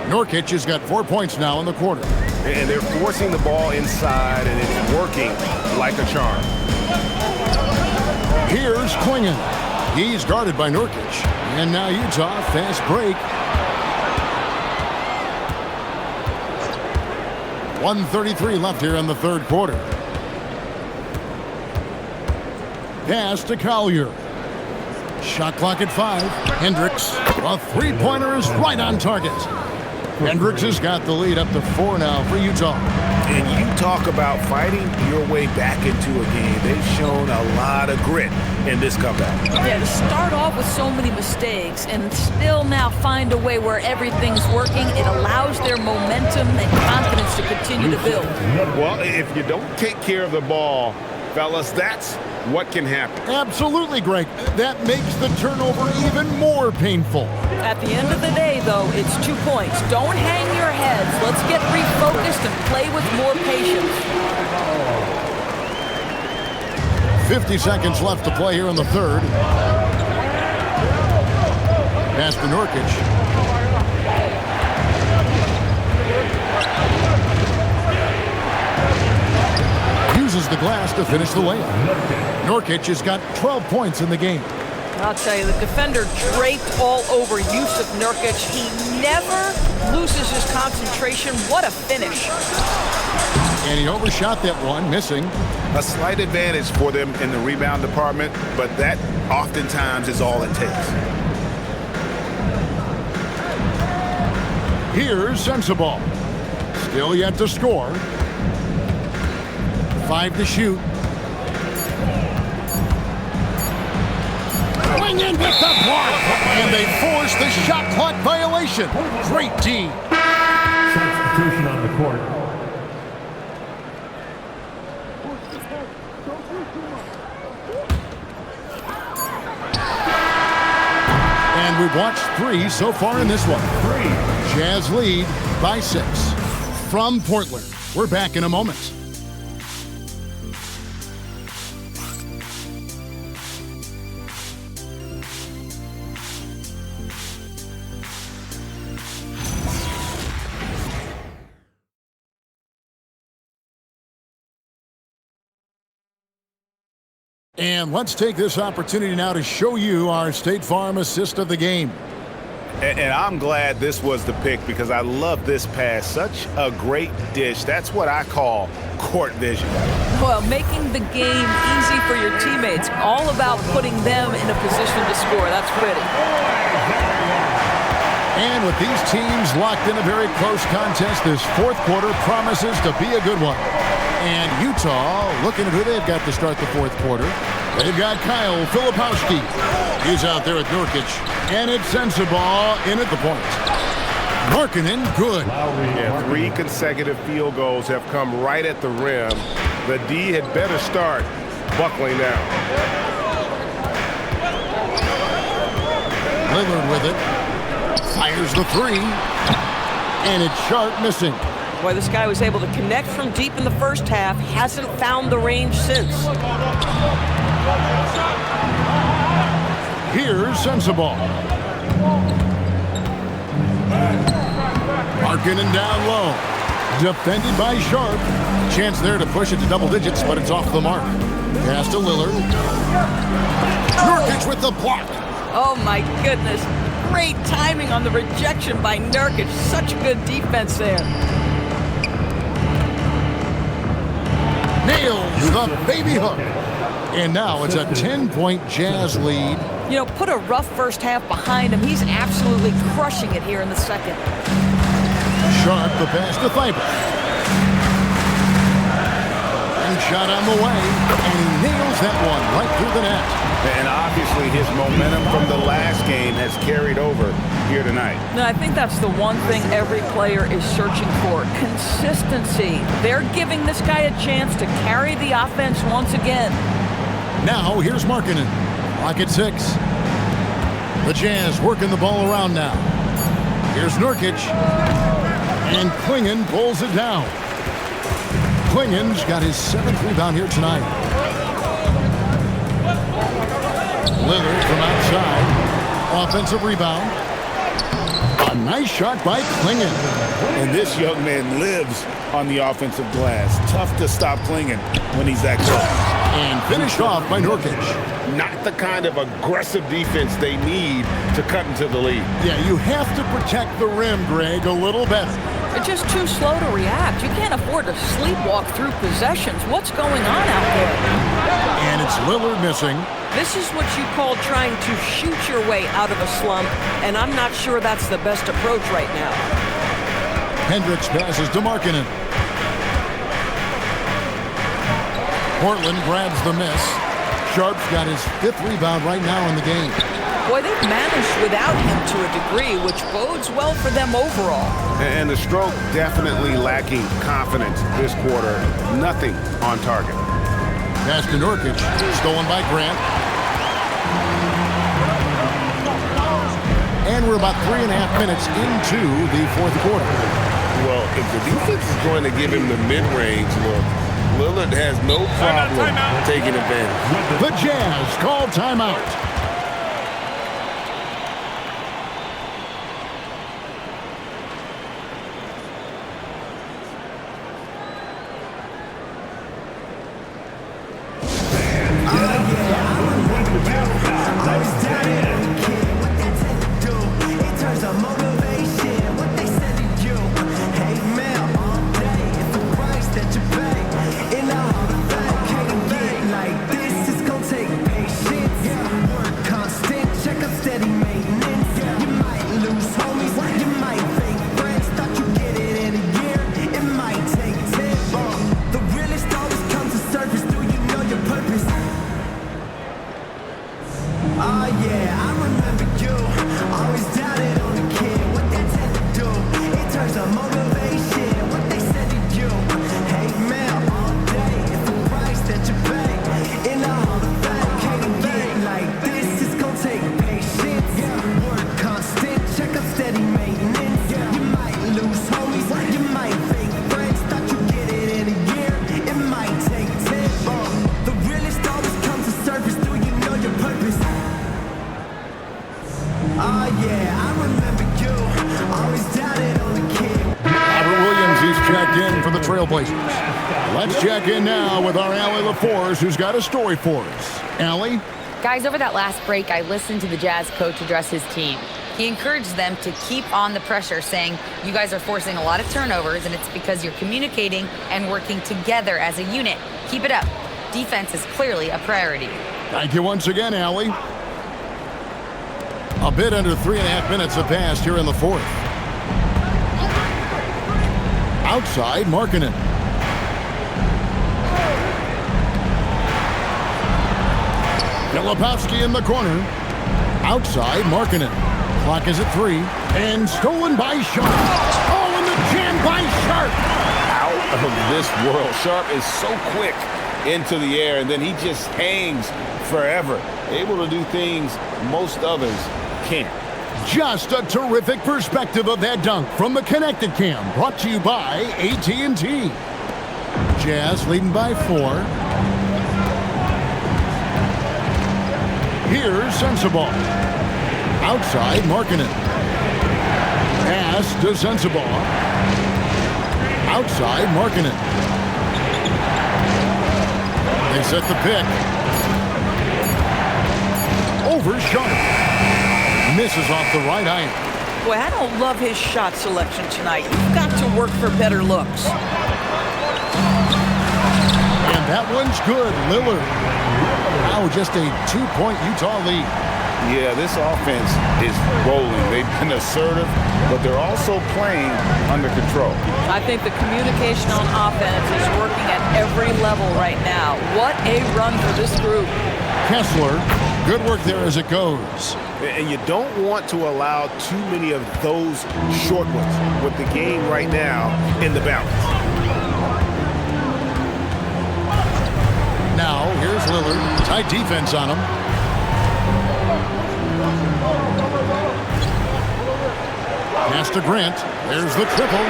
Nurkic has got 4 points now in the quarter. And they're forcing the ball inside, and it's working like a charm. Here's Klingon. He's guarded by Nurkic. And now Utah, fast break. 1:33 left here in the third quarter. Pass to Collier. Shot clock at 5. Hendricks. A three-pointer is right on target. Hendricks has got the lead up to 4 now for Utah. And you talk about fighting your way back into a game. They've shown a lot of grit in this comeback. Yeah, to start off with so many mistakes and still now find a way where everything's working, it allows their momentum and confidence to continue to build. Well, if you don't take care of the ball, fellas, that's what can happen. Absolutely, Greg. That makes the turnover even more painful. At the end of the day, though, it's 2 points. Don't hang your heads. Let's get refocused and play with more patience. 50 seconds left to play here in the third. Pass to Nurkic. Uses the glass to finish the layup. Nurkic has got 12 points in the game. I'll tell you, the defender draped all over Yusuf Nurkic. He never loses his concentration. What a finish. And he overshot that one, missing. A slight advantage for them in the rebound department, but that oftentimes is all it takes. Here's Sensabaugh. Still yet to score. 5 to shoot. Going in with the block. And they force the shot clock violation. Great team. Substitution on the court. And we've watched 3 so far in this one. Jazz lead by 6. From Portland, we're back in a moment. And let's take this opportunity now to show you our State Farm assist of the game. And I'm glad this was the pick because I love this pass. Such a great dish. That's what I call court vision. Well, making the game easy for your teammates. All about putting them in a position to score. That's pretty. And with these teams locked in a very close contest, this fourth quarter promises to be a good one. And Utah looking at who they've got to start the fourth quarter. They've got Kyle Filipowski. He's out there at Nurkic. And it's Sensabaugh in at the point. Markkanen, good. Yeah, 3 consecutive field goals have come right at the rim. The D had better start buckling down. Lillard with it. Fires the 3. And it's Sharp missing. Boy, this guy was able to connect from deep in the first half. Hasn't found the range since. Here's Sensabaugh. Markkanen down low. Defended by Sharp. Chance there to push it to double digits, but it's off the mark. Pass to Lillard. Nurkic with the block. Oh, my goodness. Great timing on the rejection by Nurkic. Such good defense there. Nails the baby hook. And now it's a 10-point Jazz lead. You know, put a rough first half behind him. He's absolutely crushing it here in the second. Sharp the pass to Thybulle. And shot on the way. And he nails that one right through the net. And obviously his momentum from the last game has carried over here tonight. No, I think that's the one thing every player is searching for. Consistency. They're giving this guy a chance to carry the offense once again. Now here's Markkanen. Lock at 6. The Jazz working the ball around now. Here's Nurkic. And Klingon pulls it down. Klingon's got his 7th rebound here tonight. Lillard from outside. Offensive rebound. A nice shot by Klingon. And this young man lives on the offensive glass. Tough to stop Klingon when he's that close. And finished off by Nurkic. Not the kind of aggressive defense they need to cut into the lead. Yeah, you have to protect the rim, Greg, a little better. They're just too slow to react. You can't afford to sleepwalk through possessions. What's going on out there? And it's Lillard missing. This is what you call trying to shoot your way out of a slump, and I'm not sure that's the best approach right now. Hendricks passes to Markkanen. Portland grabs the miss. Sharp's got his 5th rebound right now in the game. Boy, they've managed without him to a degree, which bodes well for them overall. And the stroke definitely lacking confidence this quarter. Nothing on target. Pass to Nurkic, stolen by Grant. And we're about 3.5 minutes into the fourth quarter. Well, if the defense is going to give him the mid-range look, Lillard has no problem taking advantage. The Jazz call timeout. Let's check in now with our Allie LaForce, who's got a story for us. Allie? Guys, over that last break, I listened to the Jazz coach address his team. He encouraged them to keep on the pressure, saying, "You guys are forcing a lot of turnovers, and it's because you're communicating and working together as a unit. Keep it up. Defense is clearly a priority." Thank you once again, Allie. A bit under 3.5 minutes have passed here in the fourth. Outside, Markkanen. Filipowski in the corner. Outside, Markkanen. Clock is at 3. And stolen by Sharp. Oh, and the jam by Sharp. Out of this world. Sharp is so quick into the air, and then he just hangs forever. Able to do things most others can't. Just a terrific perspective of that dunk from the Connected Cam, brought to you by AT&T. Jazz leading by 4. Here's Sensabaugh. Outside, Markkanen. Pass to Sensabaugh. Outside, Markkanen. They set the pick. Over Sharp. Misses off the right iron. Boy, I don't love his shot selection tonight. You've got to work for better looks. And that one's good. Lillard. Now just a 2-point Utah lead. Yeah, this offense is rolling. They've been assertive, but they're also playing under control. I think the communication on offense is working at every level right now. What a run for this group. Kessler, good work there as it goes. And you don't want to allow too many of those short ones with the game right now in the balance. Now, here's Lillard. Tight defense on him. Pass to Grant. There's the triple.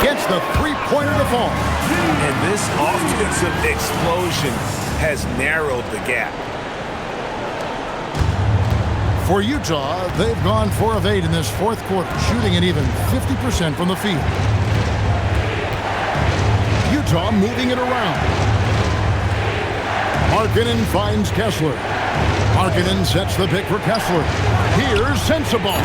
Gets the three-pointer to fall. And this offensive explosion has narrowed the gap. For Utah, they've gone 4 of 8 in this fourth quarter, shooting an even 50% from the field. Utah moving it around. Markkanen finds Kessler. Markkanen sets the pick for Kessler. Here's Sensabaugh.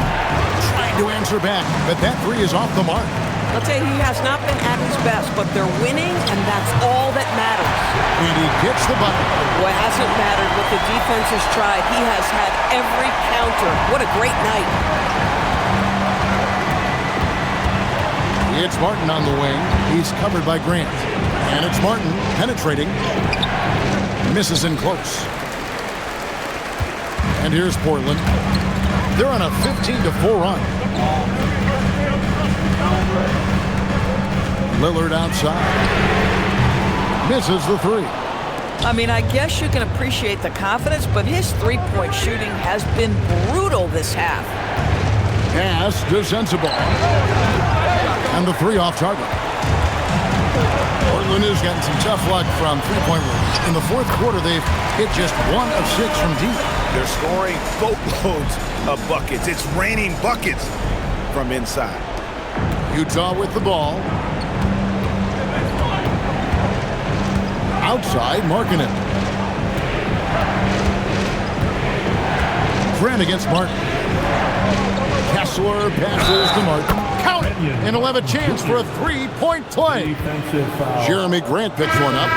Trying to answer back, but that 3 is off the mark. I'll tell you, he has not been at his best, but they're winning, and that's all that matters. And he gets the bucket. Well, it hasn't mattered what the defense has tried. He has had every counter. What a great night. It's Martin on the wing. He's covered by Grant. And it's Martin penetrating. Misses in close. And here's Portland. They're on a 15-4 run. Lillard outside. Misses the 3. I mean, I guess you can appreciate the confidence, but his three-point shooting has been brutal this half. Pass to Sensabaugh. And the 3 off target. Portland has gotten some tough luck from three-point range. In the fourth quarter, they've hit just 1 of 6 from deep. They're scoring boatloads of buckets. It's raining buckets from inside. Utah with the ball. Outside, Markkanen. Grant against Martin. Kessler passes to Martin. Count it! And he'll have a chance for a 3-point play. Jeremy Grant picks one up.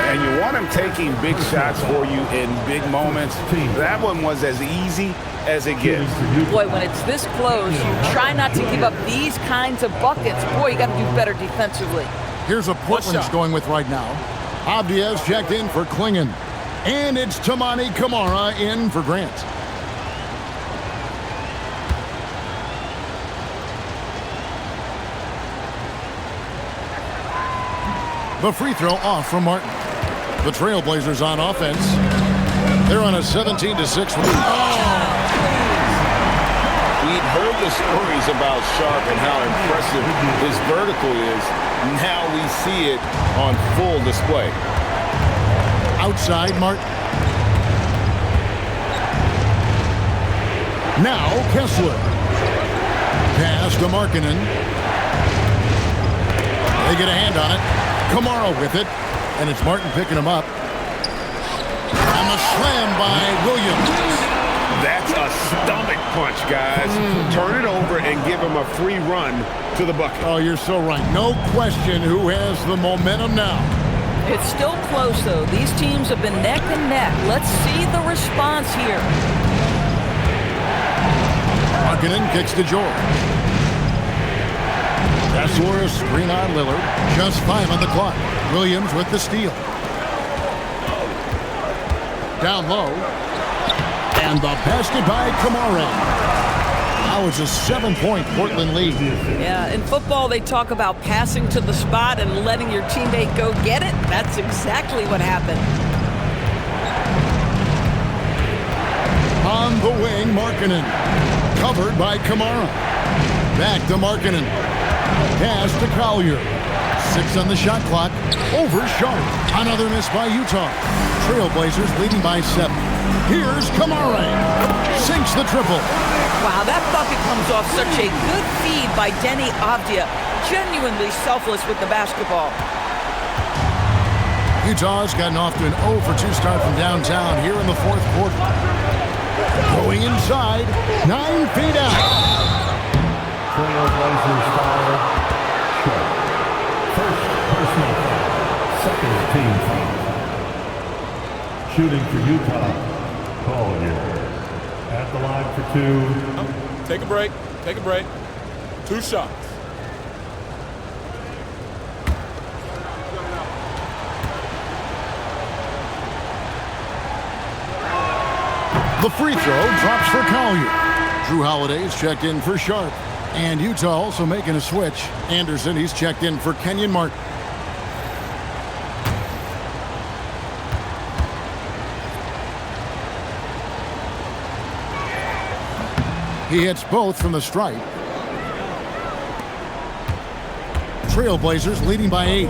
And you want him taking big shots for you in big moments. That one was as easy as it gets. Boy, when it's this close, you try not to give up these kinds of buckets. Boy, you got to do better defensively. Here's what Portland's going with right now. Abdias checked in for Klingon. And it's Tamani Kamara in for Grant. The free throw off from Martin. The Trailblazers on offense. They're on a 17-6 lead. We'd heard the stories about Sharp and how impressive his vertical is. Now we see it on full display. Outside, Martin. Now Kessler. Pass to Markkanen. They get a hand on it. Kamara with it. And it's Martin picking him up. And the slam by Williams. That's a stomach punch, guys. Turn it over and give him a free run to the bucket. Oh, you're so right. No question who has the momentum now. It's still close, though. These teams have been neck and neck. Let's see the response here. Markkanen kicks to George. Kessler a screen on Lillard. Just 5 on the clock. Williams with the steal. Down low. And the basket by Kamara. Now it's a 7-point Portland lead. Yeah, in football they talk about passing to the spot and letting your teammate go get it. That's exactly what happened. On the wing, Markkanen. Covered by Kamara. Back to Markkanen. Pass to Collier. 6 on the shot clock. Over Sharp. Another miss by Utah. Trailblazers leading by 7. Here's Kamara. Sinks the triple. Wow, that bucket comes off such a good feed by Denny Avdia. Genuinely selfless with the basketball. Utah's gotten off to an 0 for 2 start from downtown here in the 4th quarter. Going inside. 9 feet out. Trailblazers foul. Short. First personal foul. Second team foul. Shooting for Utah. Collier. At the line for 2. Take a break. Take a break. 2 shots. The free throw drops for Collier. Drew Holiday's checked in for Sharp. And Utah also making a switch. Anderson, he's checked in for Kenyon Martin. He hits both from the stripe. Trailblazers leading by 8.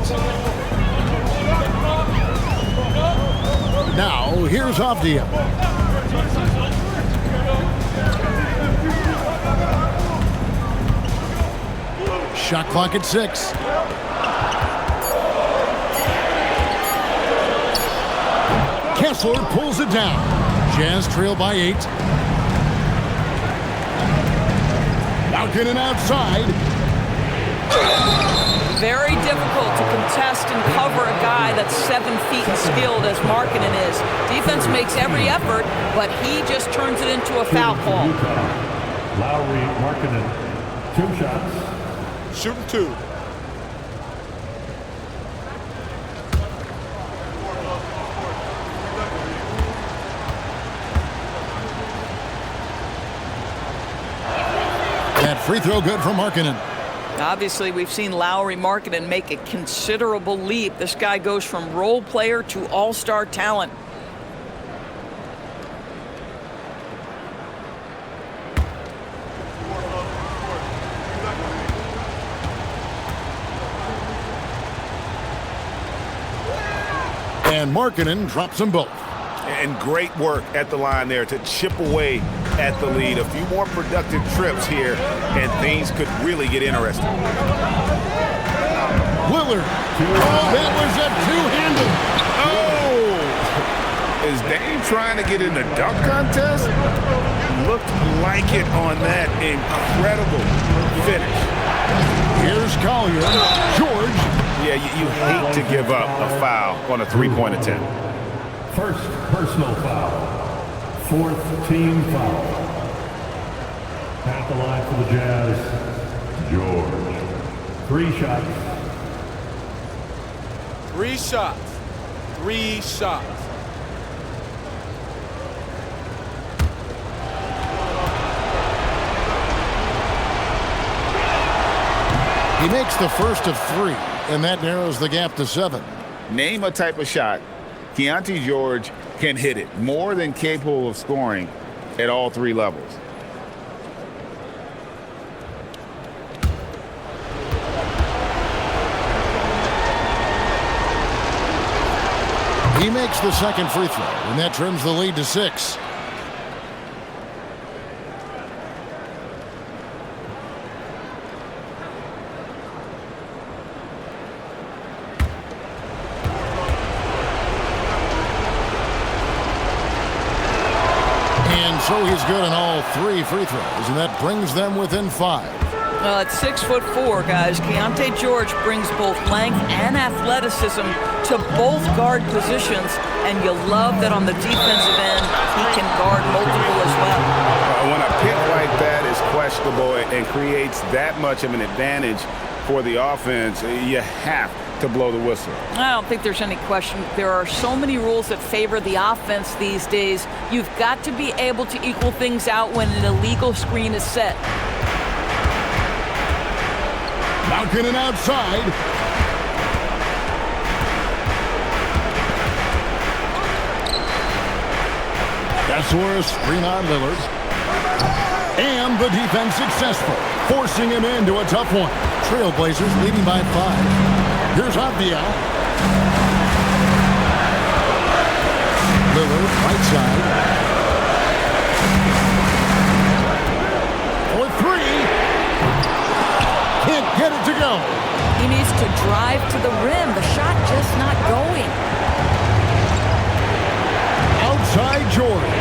Now, here's Avdia. Shot clock at 6. Kessler pulls it down. Jazz trail by 8. Markkanen outside. Very difficult to contest and cover a guy that's 7 feet and skilled as Markkanen is. Defense makes every effort, but he just turns it into a foul call. Lowry, Markkanen, 2 shots. Shooting 2. That free throw good for Markkanen. Obviously, we've seen Lowry Markkanen make a considerable leap. This guy goes from role player to all-star talent. And Markkanen drops them both. And great work at the line there to chip away at the lead. A few more productive trips here, and things could really get interesting. Lillard. Oh, that was a two-handed. Oh! Is Dame trying to get in the dunk contest? Looked like it on that incredible finish. Here's Collier. George. Yeah, you hate to give up a foul on a three-point attempt. First personal foul. 4th team foul. At the line for the Jazz, George. 3 shots. 3 shots. 3 shots. He makes the first of 3, and that narrows the gap to 7. Name a type of shot Keontae George can hit it, more than capable of scoring at all 3 levels. He makes the second free throw, and that trims the lead to 6. So he's good on all 3 free throws, and that brings them within 5. At 6'4", guys, Keontae George brings both length and athleticism to both guard positions, and you love that on the defensive end, he can guard multiple as well. When a pick like that is questionable and creates that much of an advantage for the offense, you have to blow the whistle. I don't think there's any question. There are so many rules that favor the offense these days. You've got to be able to equal things out when an illegal screen is set. Malkin and outside. That's where a screen on Lillard. And the defense successful, forcing him into a tough one. Trailblazers leading by 5. Here's Avdia. Lillard, right side. For 3. Can't get it to go. He needs to drive to the rim. The shot just not going. Outside George.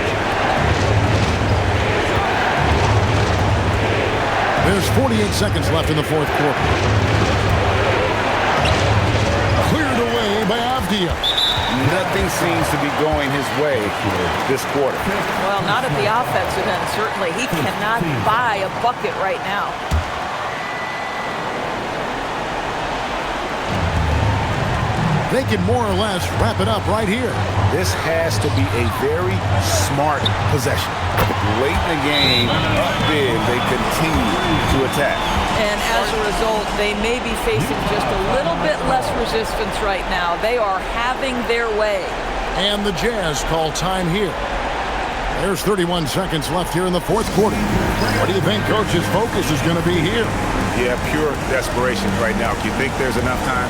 There's 48 seconds left in the 4th quarter. Cleared away by Avdia. Nothing seems to be going his way this quarter. Well, not at the offensive end, certainly. He cannot buy a bucket right now. They can more or less wrap it up right here. This has to be a very smart possession. Late in the game, up big, they continue to attack. And as a result, they may be facing just a little bit less resistance right now. They are having their way. And the Jazz call time here. There's 31 seconds left here in the 4th quarter. What do you think Coach's focus is going to be here? Yeah, pure desperation right now. Do you think there's enough time?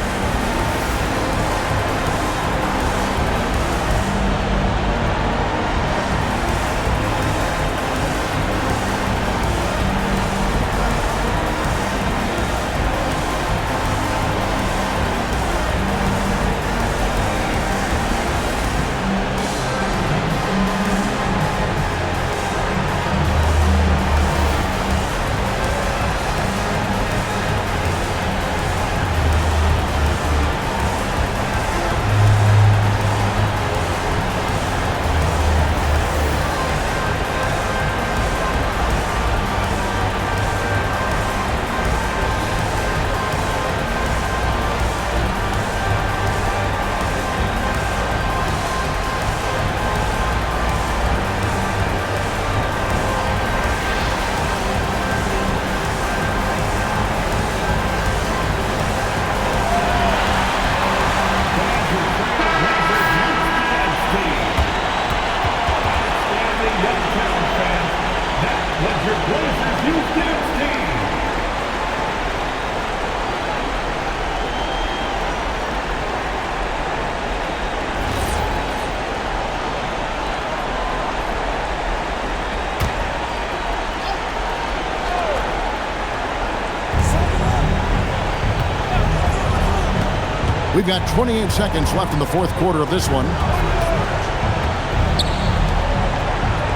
We've got 28 seconds left in the 4th quarter of this one.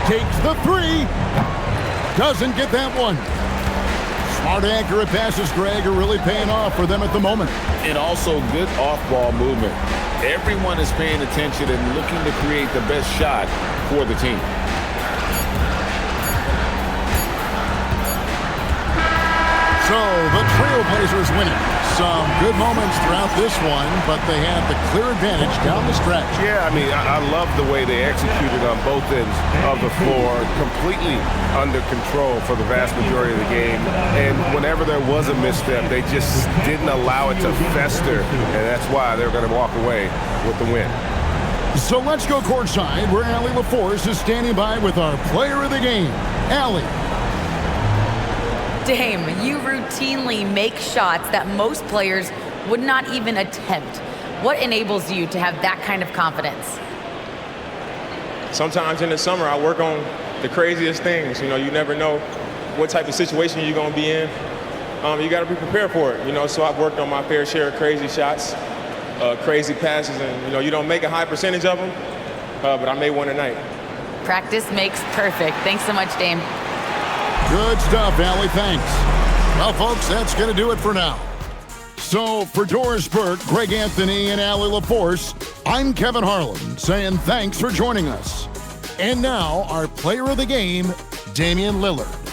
Takes the 3. Doesn't get that one. Smart, accurate passes, Greg, are really paying off for them at the moment. And also good off-ball movement. Everyone is paying attention and looking to create the best shot for the team. So the Trailblazers winning. Some good moments throughout this one, but they had the clear advantage down the stretch. Yeah, I mean, I love the way they executed on both ends of the floor, completely under control for the vast majority of the game. And whenever there was a misstep, they just didn't allow it to fester, and that's why they're going to walk away with the win. So let's go courtside, where Allie LaForce is standing by with our player of the game, Allie. Dame, you routinely make shots that most players would not even attempt. What enables you to have that kind of confidence? Sometimes in the summer, I work on the craziest things. You know, you never know what type of situation you're going to be in. You got to be prepared for it, you know, so I've worked on my fair share of crazy shots, crazy passes, and, you know, you don't make a high percentage of them, but I made one tonight. Practice makes perfect. Thanks so much, Dame. Good stuff, Allie. Thanks. Well, folks, that's going to do it for now. So, for Doris Burke, Greg Anthony, and Allie LaForce, I'm Kevin Harlan saying thanks for joining us. And now, our player of the game, Damian Lillard.